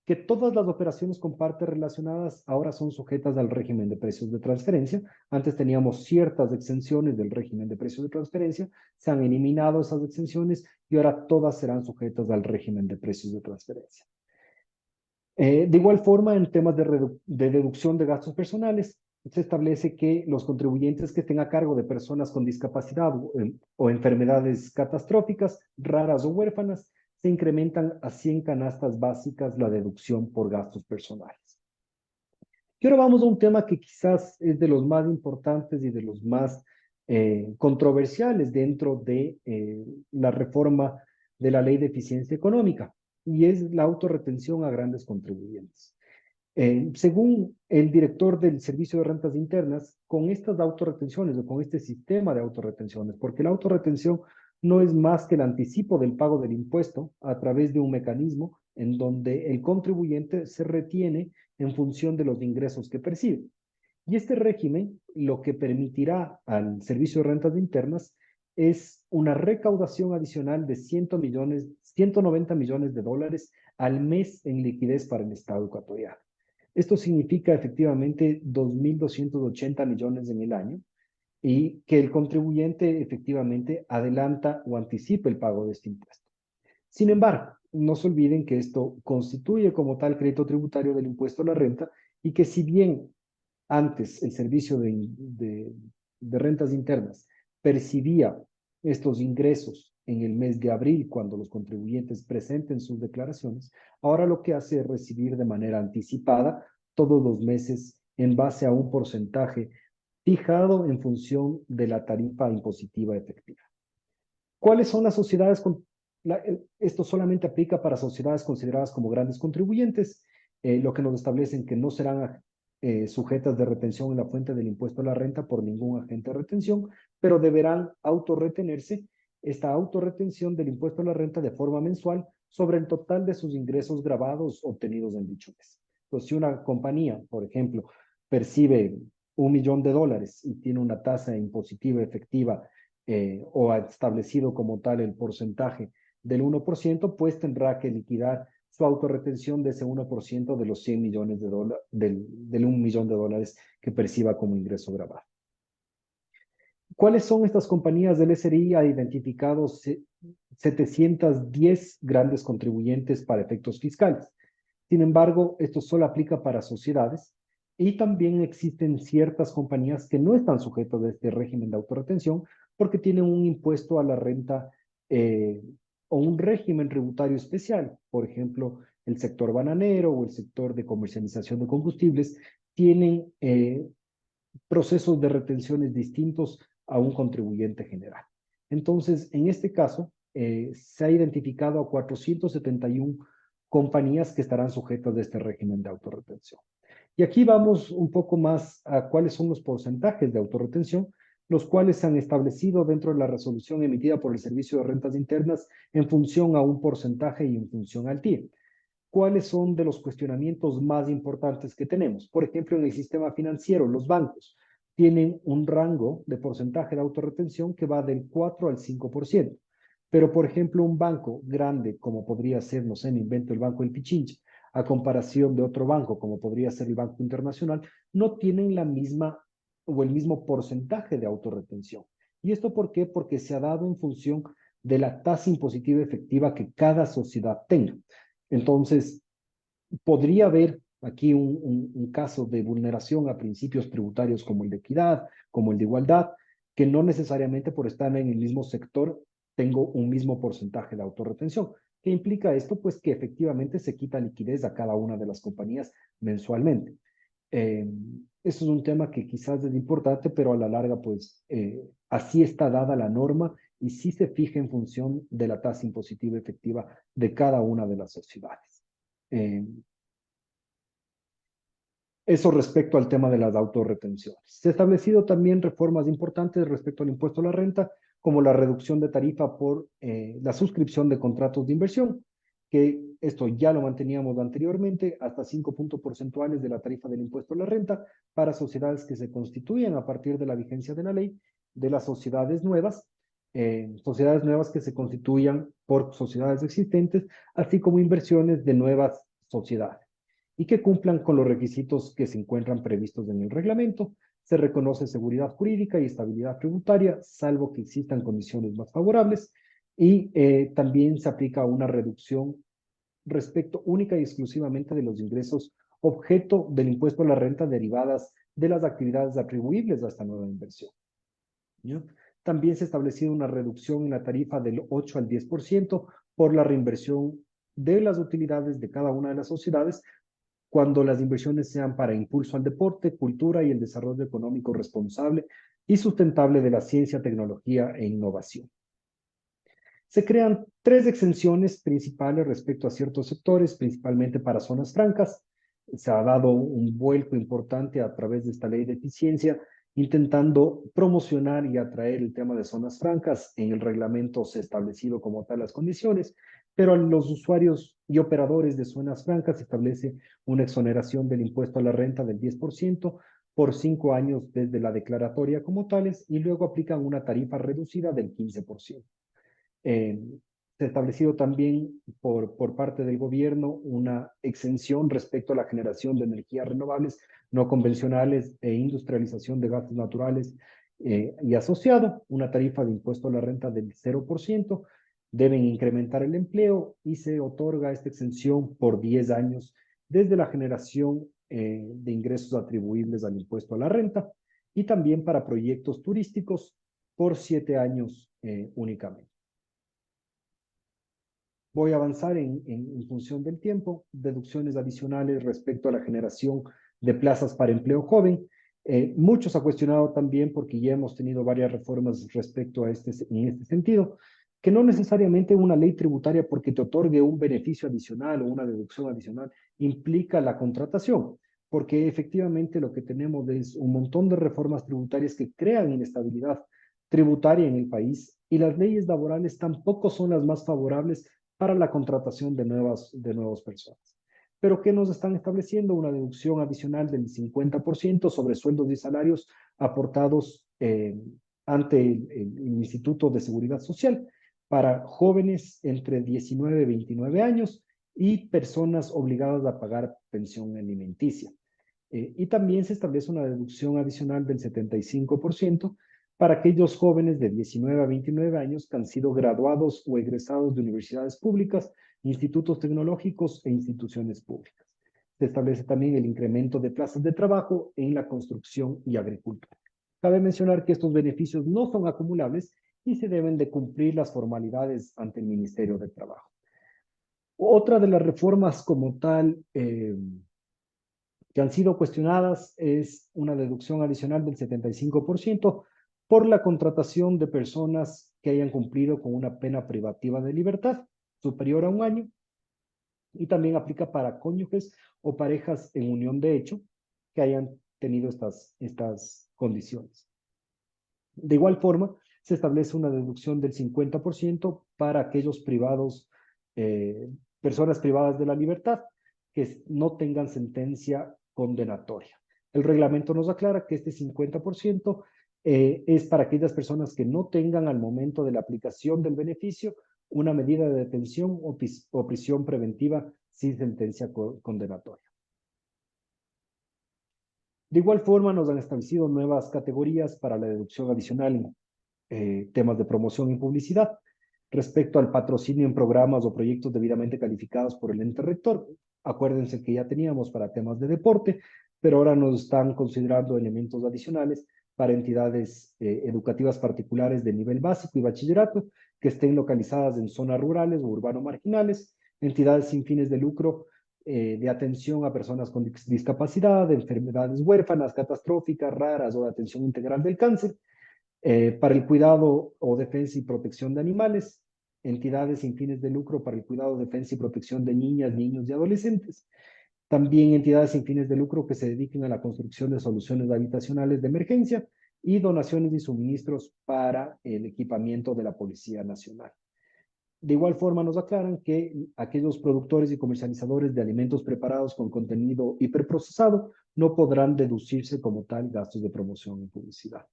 S5: que todas las operaciones con partes relacionadas ahora son sujetas al régimen de precios de transferencia. Antes teníamos ciertas exenciones del régimen de precios de transferencia, se han eliminado esas exenciones y ahora todas serán sujetas al régimen de precios de transferencia. De igual forma, en temas de deducción de gastos personales, se establece que los contribuyentes que estén a cargo de personas con discapacidad o enfermedades catastróficas, raras o huérfanas, se incrementan a 100 canastas básicas la deducción por gastos personales. Y ahora vamos a un tema que quizás es de los más importantes y de los más controversiales dentro de la reforma de la Ley de Eficiencia Económica, y es la autorretención a grandes contribuyentes. Según el director del Servicio de Rentas Internas, con estas autorretenciones o con este sistema de autorretenciones, porque la autorretención no es más que el anticipo del pago del impuesto a través de un mecanismo en donde el contribuyente se retiene en función de los ingresos que percibe. Y este régimen lo que permitirá al Servicio de Rentas Internas es una recaudación adicional de 190 millones de dólares al mes en liquidez para el Estado ecuatoriano. Esto significa efectivamente 2.280 millones en el año, y que el contribuyente efectivamente adelanta o anticipe el pago de este impuesto. Sin embargo, no se olviden que esto constituye como tal crédito tributario del impuesto a la renta, y que si bien antes el Servicio de Rentas Internas percibía estos ingresos en el mes de abril cuando los contribuyentes presenten sus declaraciones, ahora lo que hace es recibir de manera anticipada todos los meses en base a un porcentaje fijado en función de la tarifa impositiva efectiva. ¿Cuáles son las sociedades? Esto solamente aplica para sociedades consideradas como grandes contribuyentes, lo que nos establecen que no serán sujetas de retención en la fuente del impuesto a la renta por ningún agente de retención, pero deberán autorretenerse esta autorretención del impuesto a la renta de forma mensual sobre el total de sus ingresos grabados obtenidos en dicho mes. Entonces, si una compañía, por ejemplo, percibe $1 millón y tiene una tasa impositiva efectiva o ha establecido como tal el porcentaje del 1%, pues tendrá que liquidar su autorretención de ese 1% de los 100 millones de dólares, del $1 millón que perciba como ingreso grabado. ¿Cuáles son estas compañías del SRI? Ha identificado 710 grandes contribuyentes para efectos fiscales. Sin embargo, esto solo aplica para sociedades y también existen ciertas compañías que no están sujetas a este régimen de autorretención porque tienen un impuesto a la renta o un régimen tributario especial. Por ejemplo, el sector bananero o el sector de comercialización de combustibles tienen procesos de retenciones distintos a un contribuyente general. Entonces, en este caso, se ha identificado a 471 compañías que estarán sujetas de este régimen de autorretención. Y aquí vamos un poco más a cuáles son los porcentajes de autorretención, los cuales se han establecido dentro de la resolución emitida por el Servicio de Rentas Internas en función a un porcentaje y en función al TIE. ¿Cuáles son de los cuestionamientos más importantes que tenemos? Por ejemplo, en el sistema financiero, los bancos tienen un rango de porcentaje de autorretención que va del 4 al 5%. Pero, por ejemplo, un banco grande, como podría ser, no sé, me invento el Banco del Pichinche, a comparación de otro banco, como podría ser el Banco Internacional, no tienen la misma o el mismo porcentaje de autorretención. ¿Y esto por qué? Porque se ha dado en función de la tasa impositiva efectiva que cada sociedad tenga. Entonces, podría haber aquí un caso de vulneración a principios tributarios como el de equidad, como el de igualdad, que no necesariamente por estar en el mismo sector tengo un mismo porcentaje de autorretención. ¿Qué implica esto? Pues que efectivamente se quita liquidez a cada una de las compañías mensualmente. Eso es un tema que quizás es importante, pero a la larga, pues, así está dada la norma y sí se fija en función de la tasa impositiva efectiva de cada una de las sociedades. Eso respecto al tema de las autorretenciones. Se han establecido también reformas importantes respecto al impuesto a la renta, como la reducción de tarifa por la suscripción de contratos de inversión, que esto ya lo manteníamos anteriormente, hasta 5 puntos porcentuales de la tarifa del impuesto a la renta para sociedades que se constituyen a partir de la vigencia de la ley, de las sociedades nuevas que se constituyan por sociedades existentes, así como inversiones de nuevas sociedades y que cumplan con los requisitos que se encuentran previstos en el reglamento. Se reconoce seguridad jurídica y estabilidad tributaria, salvo que existan condiciones más favorables, y también se aplica una reducción respecto única y exclusivamente de los ingresos objeto del impuesto a la renta derivadas de las actividades atribuibles a esta nueva inversión. ¿Ya? También se ha establecido una reducción en la tarifa del 8 al 10% por la reinversión de las utilidades de cada una de las sociedades cuando las inversiones sean para impulso al deporte, cultura y el desarrollo económico responsable y sustentable de la ciencia, tecnología e innovación. Se crean 3 exenciones principales respecto a ciertos sectores, principalmente para zonas francas. Se ha dado un vuelco importante a través de esta ley de eficiencia, intentando promocionar y atraer el tema de zonas francas. En el reglamento se ha establecido como tal las condiciones, pero a los usuarios y operadores de zonas francas se establece una exoneración del impuesto a la renta del 10% por 5 años desde la declaratoria como tales y luego aplican una tarifa reducida del 15%. Se ha establecido también por parte del gobierno una exención respecto a la generación de energías renovables no convencionales e industrialización de gases naturales y asociado, una tarifa de impuesto a la renta del 0%, deben incrementar el empleo y se otorga esta exención por 10 años desde la generación de ingresos atribuibles al impuesto a la renta y también para proyectos turísticos por 7 años únicamente. Voy a avanzar en función del tiempo, deducciones adicionales respecto a la generación de plazas para empleo joven. Muchos ha cuestionado también, porque ya hemos tenido varias reformas respecto a en este sentido, que no necesariamente una ley tributaria porque te otorgue un beneficio adicional o una deducción adicional implica la contratación, porque efectivamente lo que tenemos es un montón de reformas tributarias que crean inestabilidad tributaria en el país y las leyes laborales tampoco son las más favorables para la contratación de nuevas personas. Pero ¿qué nos están estableciendo? Una deducción adicional del 50% sobre sueldos y salarios aportados ante el Instituto de Seguridad Social para jóvenes entre 19 y 29 años y personas obligadas a pagar pensión alimenticia. Y también se establece una deducción adicional del 75% para aquellos jóvenes de 19 a 29 años que han sido graduados o egresados de universidades públicas, institutos tecnológicos e instituciones públicas. Se establece también el incremento de plazas de trabajo en la construcción y agricultura. Cabe mencionar que estos beneficios no son acumulables y se deben de cumplir las formalidades ante el Ministerio de Trabajo. Otra de las reformas como tal que han sido cuestionadas es una deducción adicional del 75% por la contratación de personas que hayan cumplido con una pena privativa de libertad superior a 1 año, y también aplica para cónyuges o parejas en unión de hecho que hayan tenido estas condiciones. De igual forma, se establece una deducción del 50% para aquellos privados, personas privadas de la libertad que no tengan sentencia condenatoria. El reglamento nos aclara que este 50% es para aquellas personas que no tengan al momento de la aplicación del beneficio una medida de detención o prisión preventiva sin sentencia condenatoria. De igual forma, nos han establecido nuevas categorías para la deducción adicional en temas de promoción y publicidad respecto al patrocinio en programas o proyectos debidamente calificados por el ente rector. Acuérdense que ya teníamos para temas de deporte, pero ahora nos están considerando elementos adicionales para entidades educativas particulares de nivel básico y bachillerato que estén localizadas en zonas rurales o urbano marginales, entidades sin fines de lucro de atención a personas con discapacidad, de enfermedades huérfanas, catastróficas, raras o de atención integral del cáncer, para el cuidado o defensa y protección de animales, entidades sin fines de lucro para el cuidado, defensa y protección de niñas, niños y adolescentes. También entidades sin fines de lucro que se dediquen a la construcción de soluciones habitacionales de emergencia y donaciones y suministros para el equipamiento de la Policía Nacional. De igual forma, nos aclaran que aquellos productores y comercializadores de alimentos preparados con contenido hiperprocesado no podrán deducirse como tal gastos de promoción y publicidad.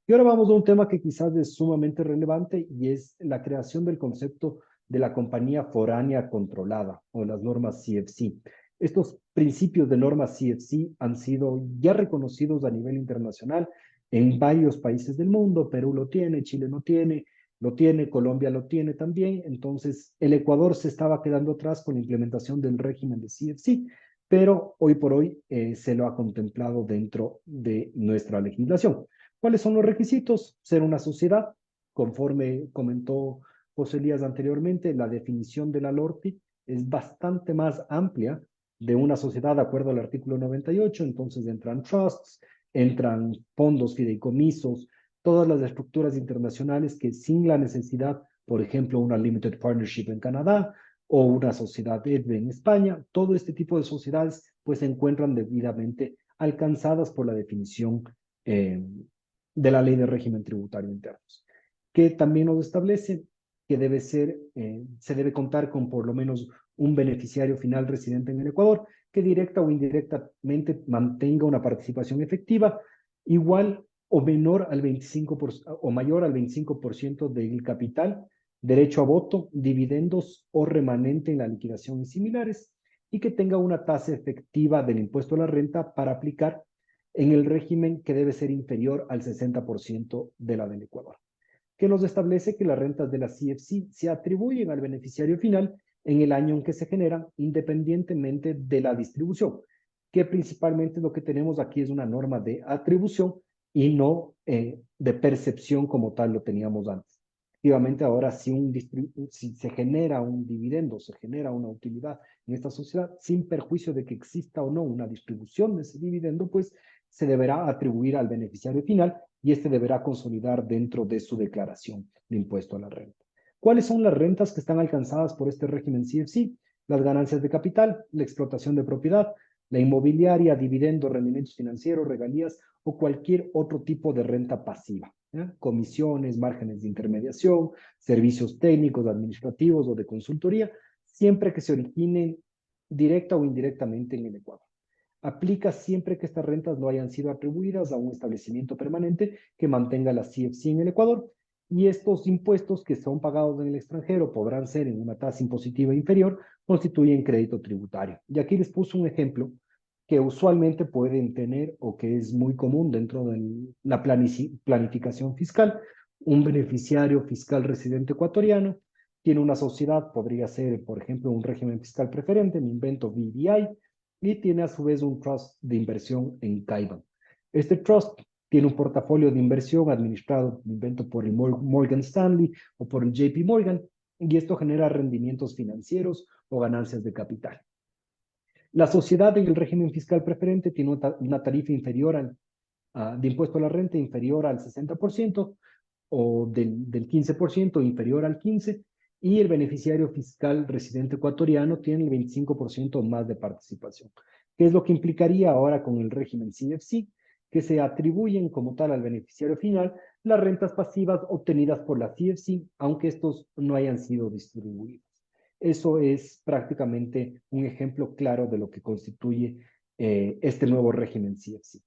S5: Y ahora vamos a un tema que quizás es sumamente relevante y es la creación del concepto de la compañía foránea controlada o las normas CFC. Estos principios de normas CFC han sido ya reconocidos a nivel internacional en varios países del mundo. Perú lo tiene, Chile lo tiene, Colombia lo tiene también. Entonces, el Ecuador se estaba quedando atrás con la implementación del régimen de CFC, pero hoy por hoy se lo ha contemplado dentro de nuestra legislación. ¿Cuáles son los requisitos? Ser una sociedad, conforme comentó José Elías anteriormente, la definición de la LORPI es bastante más amplia de una sociedad de acuerdo al artículo 98, entonces entran trusts, entran fondos, fideicomisos, todas las estructuras internacionales que sin la necesidad, por ejemplo, una limited partnership en Canadá o una sociedad EDVE en España, todo este tipo de sociedades pues se encuentran debidamente alcanzadas por la definición de la Ley de Régimen Tributario Internos, que también nos establece que se debe contar con por lo menos un beneficiario final residente en el Ecuador que directa o indirectamente mantenga una participación efectiva igual o menor al 25% o mayor al 25% del capital, derecho a voto, dividendos o remanente en la liquidación y similares, y que tenga una tasa efectiva del impuesto a la renta para aplicar en el régimen que debe ser inferior al 60% de la del Ecuador, que nos establece que las rentas de la CFC se atribuyen al beneficiario final en el año en que se generan, independientemente de la distribución, que principalmente lo que tenemos aquí es una norma de atribución y no de percepción como tal lo teníamos antes. Efectivamente, ahora si se genera un dividendo, se genera una utilidad en esta sociedad, sin perjuicio de que exista o no una distribución de ese dividendo, pues se deberá atribuir al beneficiario final y este deberá consolidar dentro de su declaración de impuesto a la renta. ¿Cuáles son las rentas que están alcanzadas por este régimen CFC? Las ganancias de capital, la explotación de propiedad, la inmobiliaria, dividendos, rendimientos financieros, regalías o cualquier otro tipo de renta pasiva. Comisiones, márgenes de intermediación, servicios técnicos, administrativos o de consultoría, siempre que se originen directa o indirectamente en el Ecuador. Aplica siempre que estas rentas no hayan sido atribuidas a un establecimiento permanente que mantenga la CFC en el Ecuador y estos impuestos que son pagados en el extranjero podrán ser en una tasa impositiva inferior, constituyen crédito tributario. Y aquí les puse un ejemplo que usualmente pueden tener o que es muy común dentro de la planificación fiscal. Un beneficiario fiscal residente ecuatoriano tiene una sociedad, podría ser, por ejemplo, un régimen fiscal preferente, me invento BVI, y tiene a su vez un trust de inversión en Cayman. Este trust tiene un portafolio de inversión administrado, me invento, por el Morgan Stanley o por el JP Morgan, y esto genera rendimientos financieros o ganancias de capital. La sociedad en el régimen fiscal preferente tiene una tarifa inferior de impuesto a la renta inferior al 60% o del 15% inferior al 15%, y el beneficiario fiscal residente ecuatoriano tiene el 25% más de participación. ¿Qué es lo que implicaría ahora con el régimen CFC? Que se atribuyen como tal al beneficiario final las rentas pasivas obtenidas por la CFC, aunque estos no hayan sido distribuidos. Eso es prácticamente un ejemplo claro de lo que constituye este nuevo régimen CFC.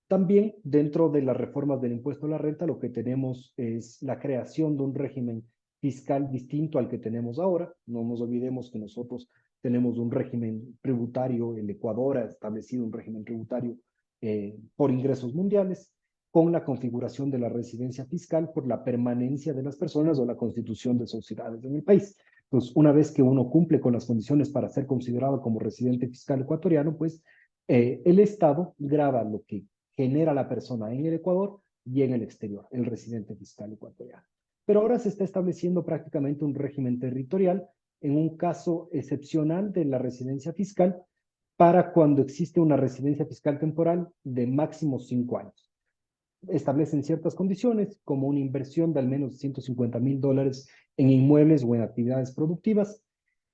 S5: También dentro de las reformas del impuesto a la renta lo que tenemos es la creación de un régimen fiscal distinto al que tenemos ahora. No nos olvidemos que nosotros tenemos un régimen tributario, el Ecuador ha establecido un régimen tributario por ingresos mundiales, con la configuración de la residencia fiscal por la permanencia de las personas o la constitución de sociedades en el país. Entonces, una vez que uno cumple con las condiciones para ser considerado como residente fiscal ecuatoriano, pues el Estado grava lo que genera la persona en el Ecuador y en el exterior, el residente fiscal ecuatoriano. Pero ahora se está estableciendo prácticamente un régimen territorial en un caso excepcional de la residencia fiscal para cuando existe una residencia fiscal temporal de máximo 5 años. Establecen ciertas condiciones, como una inversión de al menos $150,000 en inmuebles o en actividades productivas,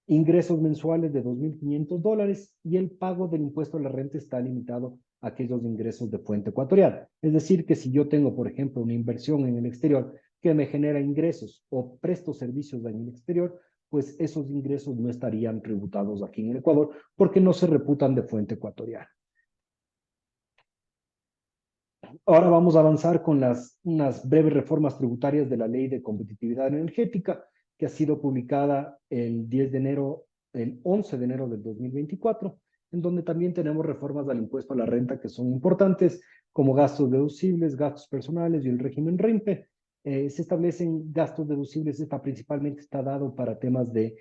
S5: ingresos mensuales de $2,500 y el pago del impuesto a la renta está limitado a aquellos ingresos de fuente ecuatoriana. Es decir, que si yo tengo, por ejemplo, una inversión en el exterior que me genera ingresos o presto servicios en el exterior, pues esos ingresos no estarían tributados aquí en el Ecuador porque no se reputan de fuente ecuatoriana. Ahora vamos a avanzar con unas breves reformas tributarias de la Ley de Competitividad Energética, que ha sido publicada el 11 de enero del 2024, en donde también tenemos reformas al impuesto a la renta que son importantes, como gastos deducibles, gastos personales y el régimen REMPE. Se establecen gastos deducibles, principalmente está dado para temas de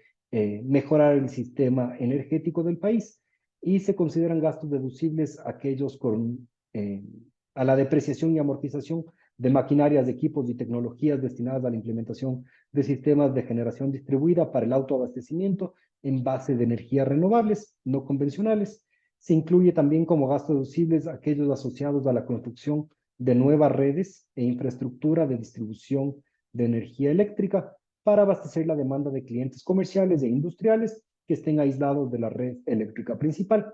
S5: mejorar el sistema energético del país, y se consideran gastos deducibles aquellos con a la depreciación y amortización de maquinarias, de equipos y tecnologías destinadas a la implementación de sistemas de generación distribuida para el autoabastecimiento en base de energías renovables, no convencionales. Se incluye también como gastos deducibles aquellos asociados a la construcción de nuevas redes e infraestructura de distribución de energía eléctrica para abastecer la demanda de clientes comerciales e industriales que estén aislados de la red eléctrica principal.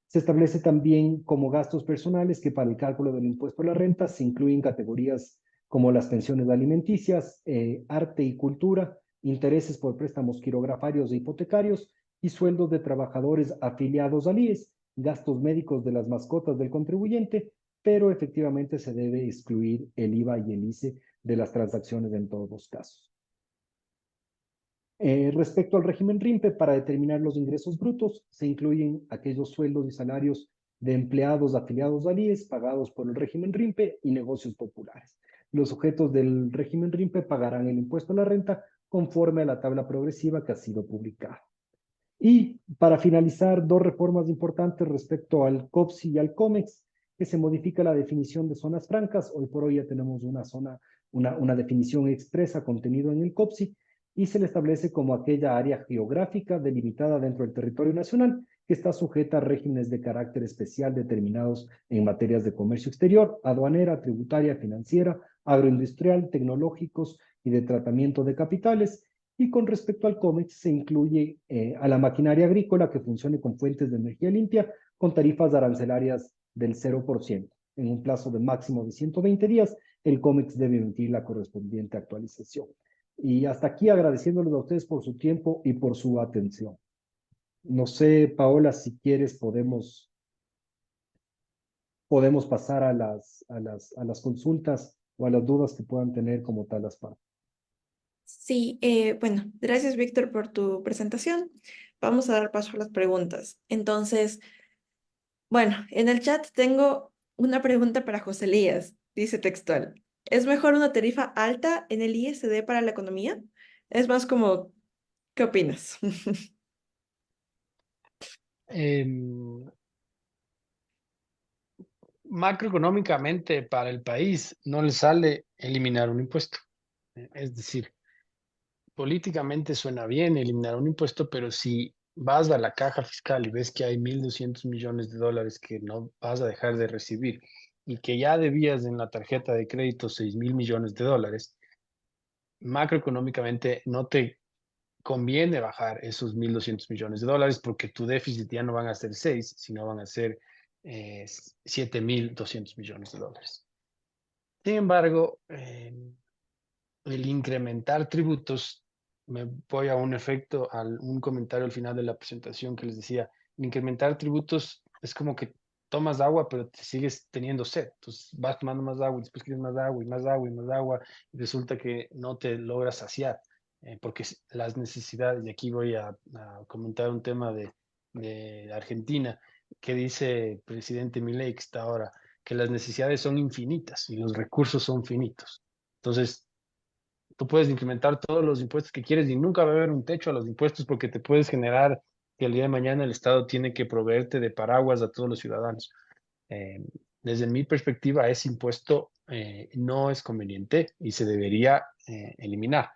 S5: Se establece también como gastos personales que para el cálculo del impuesto a la renta se incluyen categorías como las pensiones alimenticias, arte y cultura, intereses por préstamos quirografarios e hipotecarios y sueldos de trabajadores afiliados al IES, gastos médicos de las mascotas del contribuyente, pero efectivamente se debe excluir el IVA y el ICE de las transacciones en todos los casos. Respecto al régimen RIMPE, para determinar los ingresos brutos, se incluyen aquellos sueldos y salarios de empleados afiliados al IES pagados por el régimen RIMPE y negocios populares. Los sujetos del régimen RIMPE pagarán el impuesto a la renta conforme a la tabla progresiva que ha sido publicada. Y para finalizar, dos reformas importantes respecto al COPSI y al COMEX, que se modifica la definición de zonas francas. Hoy por hoy ya tenemos una definición expresa contenida en el COPSI, y se le establece como aquella área geográfica delimitada dentro del territorio nacional que está sujeta a regímenes de carácter especial determinados en materias de comercio exterior, aduanera, tributaria, financiera, agroindustrial, tecnológicos y de tratamiento de capitales. Y con respecto al COMEX se incluye a la maquinaria agrícola que funcione con fuentes de energía limpia con tarifas arancelarias del 0%. En un plazo de máximo de 120 días, el COMEX debe emitir la correspondiente actualización. Y hasta aquí agradeciéndoles a ustedes por su tiempo y por su atención. No sé, Paola, si quieres podemos pasar a las consultas o a las dudas que puedan tener como tal las partes.
S1: Sí, bueno, gracias Víctor por tu presentación. Vamos a dar paso a las preguntas. Entonces, bueno, en el chat tengo una pregunta para José Elías. Dice textual, ¿es mejor una tarifa alta en el ISD para la economía? Es más como, ¿qué opinas?
S4: Em, Macroeconómicamente para el país no le sale eliminar un impuesto. Es decir, políticamente suena bien eliminar un impuesto, pero si vas a la caja fiscal y ves que hay 1.200 millones de dólares que no vas a dejar de recibir y que ya debías en la tarjeta de crédito 6.000 millones de dólares, macroeconómicamente no te conviene bajar esos 1.200 millones de dólares porque tu déficit ya no van a ser 6, sino van a ser 7.200 millones de dólares. Sin embargo, el incrementar tributos, me voy a un efecto, a un comentario al final de la presentación que les decía, el incrementar tributos es como que tomas agua, pero te sigues teniendo sed. Entonces vas tomando más agua y después quieres más agua y más agua y más agua y resulta que no te logras saciar, porque las necesidades, y aquí voy a comentar un tema de Argentina, que dice el presidente Milei que está ahora, que las necesidades son infinitas y los recursos son finitos. Entonces, tú puedes incrementar todos los impuestos que quieres y nunca va a haber un techo a los impuestos porque te puedes generar que el día de mañana el Estado tiene que proveerte de paraguas a todos los ciudadanos. Eh, Desde mi perspectiva, ese impuesto no es conveniente y se debería eliminar.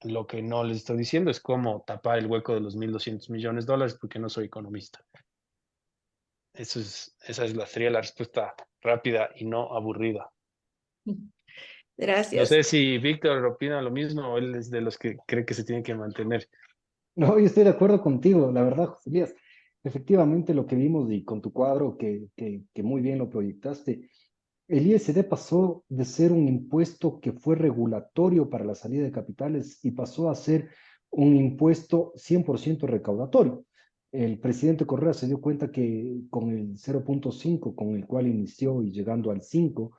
S4: Lo que no les estoy diciendo es cómo tapar el hueco de los 1.200 millones de dólares porque no soy economista. Esa sería la respuesta rápida y no aburrida. No
S1: Gracias.
S4: sé si Víctor opina lo mismo o él es de los que cree que se tiene que mantener.
S5: No, yo estoy de acuerdo contigo, la verdad, José Elías. Efectivamente, lo que vimos y con tu cuadro, que muy bien lo proyectaste, el ISD pasó de ser un impuesto que fue regulatorio para la salida de capitales y pasó a ser un impuesto 100% recaudatorio. El presidente Correa se dio cuenta que con el 0,5, con el cual inició y llegando al 5,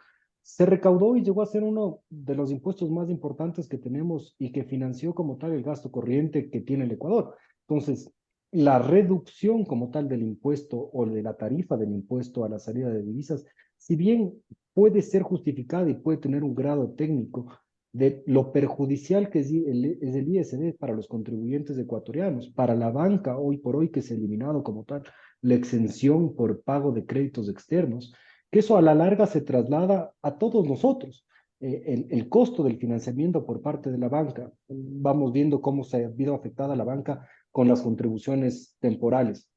S5: se recaudó y llegó a ser uno de los impuestos más importantes que tenemos y que financió como tal el gasto corriente que tiene el Ecuador. Entonces, la reducción como tal del impuesto o de la tarifa del impuesto a la salida de divisas, si bien puede ser justificada y puede tener un grado técnico de lo perjudicial que es el ISD para los contribuyentes ecuatorianos, para la banca hoy por hoy que se ha eliminado como tal la exención por pago de créditos externos, que eso a la larga se traslada a todos nosotros. El costo del financiamiento por parte de la banca, vamos viendo cómo se ha visto afectada la banca con las contribuciones temporales,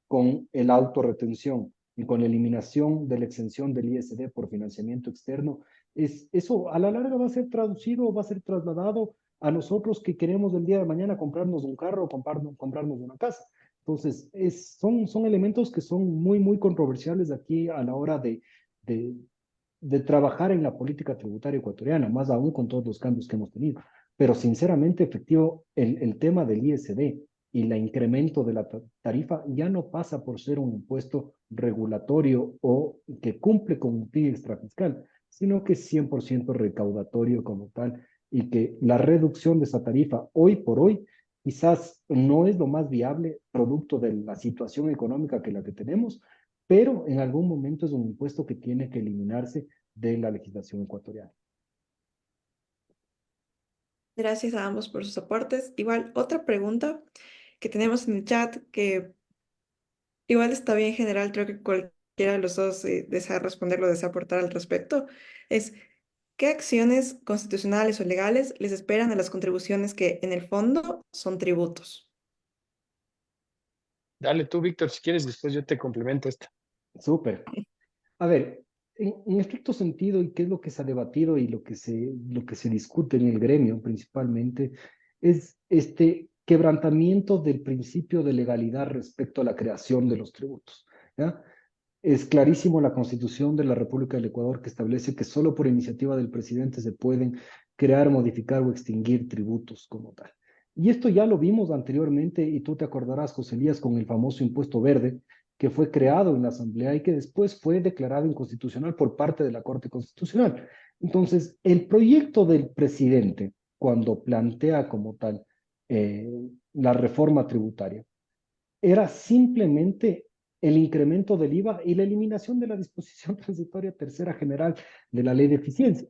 S5: con el autorretención y con la eliminación de la exención del ISD por financiamiento externo, eso a la larga va a ser traducido, va a ser trasladado a nosotros que queremos el día de mañana comprarnos un carro o comprarnos una casa. Entonces, son elementos que son muy, muy controversiales aquí a la hora de, de trabajar en la política tributaria ecuatoriana, más aún con todos los cambios que hemos tenido. Pero sinceramente, efectivo, el tema del ISD y el incremento de la tarifa ya no pasa por ser un impuesto regulatorio o que cumple con un fin extrafiscal, sino que es 100% recaudatorio como tal y que la reducción de esa tarifa hoy por hoy quizás no es lo más viable producto de la situación económica que la que tenemos, pero en algún momento es un impuesto que tiene que eliminarse de la legislación ecuatoriana.
S1: Gracias a ambos por sus aportes. Igual, otra pregunta que tenemos en el chat que igual está bien general, creo que cualquiera de los dos desea responderlo, desea aportar al respecto, es ¿qué acciones constitucionales o legales les esperan a las contribuciones que en el fondo son tributos?
S4: Dale tú, Víctor, si quieres, después yo te complemento esta.
S5: Súper. A ver, en estricto sentido, y qué es lo que se ha debatido y lo que se discute en el gremio principalmente, es este quebrantamiento del principio de legalidad respecto a la creación de los tributos. ¿Ya? Es clarísimo la Constitución de la República del Ecuador que establece que solo por iniciativa del presidente se pueden crear, modificar o extinguir tributos como tal. Y esto ya lo vimos anteriormente y tú te acordarás, José Elías, con el famoso impuesto verde, que fue creado en la Asamblea y que después fue declarado inconstitucional por parte de la Corte Constitucional. Entonces, el proyecto del presidente, cuando plantea como tal eh, la reforma tributaria, era simplemente el incremento del IVA y la eliminación de la disposición transitoria tercera general de la ley de eficiencia.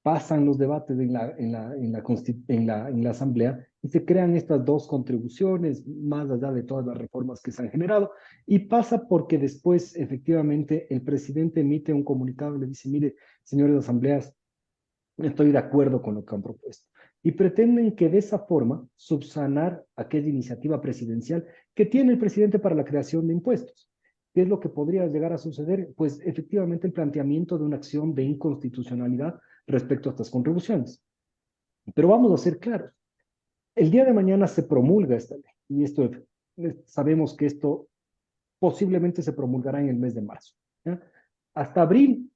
S5: Pasan los debates en la Asamblea y se crean estas dos contribuciones, más allá de todas las reformas que se han generado, y pasa porque después, efectivamente, el presidente emite un comunicado y le dice, mire, señores asambleas, estoy de acuerdo con lo que han propuesto. Y pretenden que de esa forma subsanar aquella iniciativa presidencial que tiene el presidente para la creación de impuestos. ¿Qué es lo que podría llegar a suceder? Pues efectivamente el planteamiento de una acción de inconstitucionalidad respecto a estas contribuciones. Pero vamos a ser claros. El día de mañana se promulga esta ley y esto sabemos que esto posiblemente se promulgará en el mes de marzo. ¿Ya? Hasta abril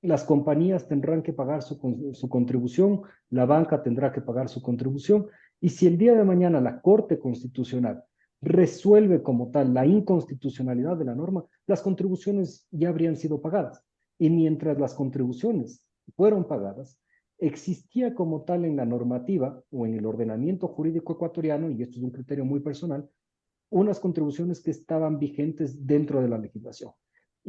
S5: las compañías tendrán que pagar su contribución, la banca tendrá que pagar su contribución, y si el día de mañana la Corte Constitucional resuelve como tal la inconstitucionalidad de la norma, las contribuciones ya habrían sido pagadas. Y mientras las contribuciones fueron pagadas, existía como tal en la normativa o en el ordenamiento jurídico ecuatoriano, y esto es un criterio muy personal, unas contribuciones que estaban vigentes dentro de la legislación.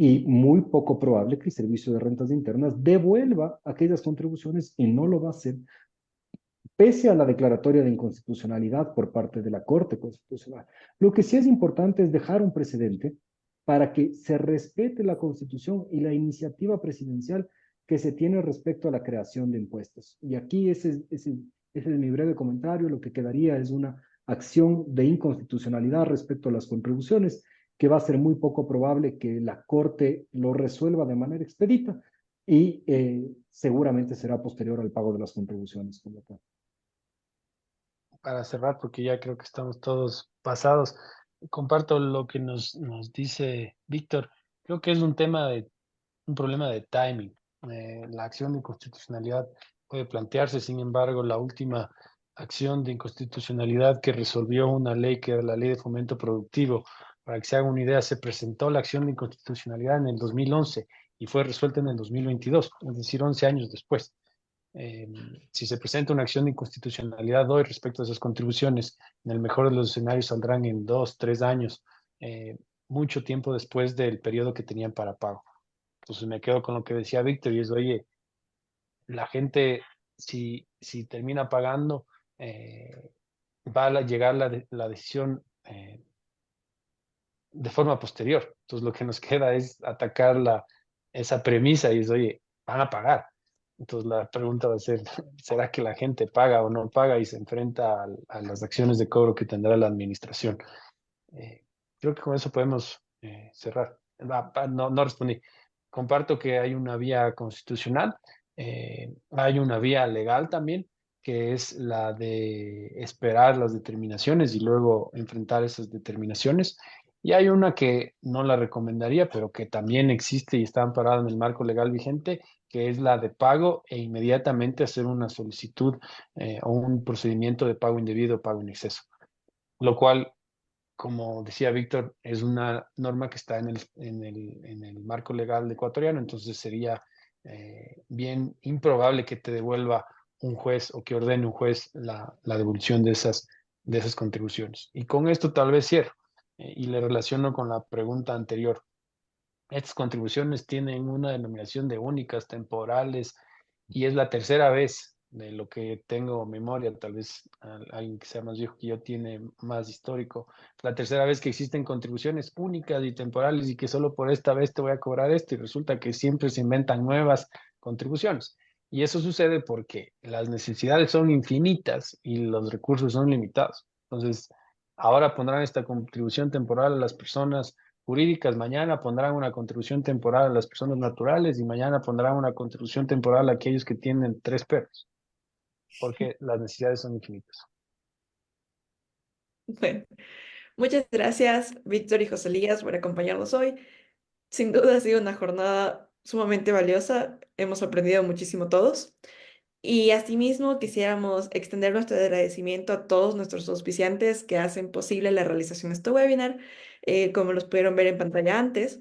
S5: Y muy poco probable que el Servicio de Rentas Internas devuelva aquellas contribuciones y no lo va a hacer, pese a la declaratoria de inconstitucionalidad por parte de la Corte Constitucional. Lo que sí es importante es dejar un precedente para que se respete la Constitución y la iniciativa presidencial que se tiene respecto a la creación de impuestos. Y aquí ese es mi breve comentario. Lo que quedaría es una acción de inconstitucionalidad respecto a las contribuciones, que va a ser muy poco probable que la Corte lo resuelva de manera expedita y seguramente será posterior al pago de las contribuciones como tal.
S4: Para cerrar, porque ya creo que estamos todos pasados, comparto lo que nos dice Víctor. Creo que es un problema de timing. La acción de inconstitucionalidad puede plantearse, sin embargo, la última acción de inconstitucionalidad que resolvió una ley, que era la Ley de Fomento Productivo, para que se haga una idea, se presentó la acción de inconstitucionalidad en el 2011 y fue resuelta en el 2022, es decir, 11 años después. Si se presenta una acción de inconstitucionalidad hoy respecto a esas contribuciones, en el mejor de los escenarios saldrán en 2, 3 años, mucho tiempo después del periodo que tenían para pago. Entonces me quedo con lo que decía Víctor y es, oye, la gente, si termina pagando, va a llegar la decisión de forma posterior. Entonces lo que nos queda es atacar esa premisa y es, oye, van a pagar. Entonces la pregunta va a ser, ¿será que la gente paga o no paga y se enfrenta a las acciones de cobro que tendrá la administración? Creo que con eso podemos cerrar. No respondí. Comparto que hay una vía constitucional, hay una vía legal también, que es la de esperar las determinaciones y luego enfrentar esas determinaciones. Y hay una que no la recomendaría, pero que también existe y está amparada en el marco legal vigente, que es la de pago e inmediatamente hacer una solicitud o un procedimiento de pago indebido, pago en exceso. Lo cual, como decía Víctor, es una norma que está en el marco legal ecuatoriano, entonces sería bien improbable que te devuelva un juez o que ordene un juez la devolución de esas contribuciones. Y con esto tal vez cierro y le relaciono con la pregunta anterior. Estas contribuciones tienen una denominación de únicas, temporales, y es la tercera vez de lo que tengo memoria, tal vez alguien que sea más viejo que yo tiene más histórico, la tercera vez que existen contribuciones únicas y temporales y que solo por esta vez te voy a cobrar esto y resulta que siempre se inventan nuevas contribuciones. Y eso sucede porque las necesidades son infinitas y los recursos son limitados. Entonces, ahora pondrán esta contribución temporal a las personas jurídicas, mañana pondrán una contribución temporal a las personas naturales y mañana pondrán una contribución temporal a aquellos que tienen 3 perros, porque las necesidades son infinitas.
S1: Bueno, muchas gracias, Víctor y José Elías, por acompañarnos hoy. Sin duda ha sido una jornada sumamente valiosa. Hemos aprendido muchísimo todos. Y asimismo quisiéramos extender nuestro agradecimiento a todos nuestros auspiciantes que hacen posible la realización de este webinar, como los pudieron ver en pantalla antes.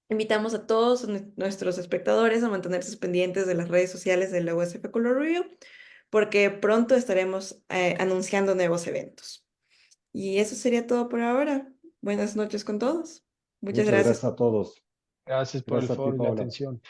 S1: Invitamos a todos nuestros espectadores a mantenerse pendientes de las redes sociales de la USF Color Review, porque pronto estaremos anunciando nuevos eventos. Y eso sería todo por ahora. Buenas noches con todos. Muchas
S5: Muchas
S1: gracias.
S5: gracias a todos.
S4: Gracias por el
S5: Gracias a ti,
S4: foro y la
S5: Paola.
S4: atención.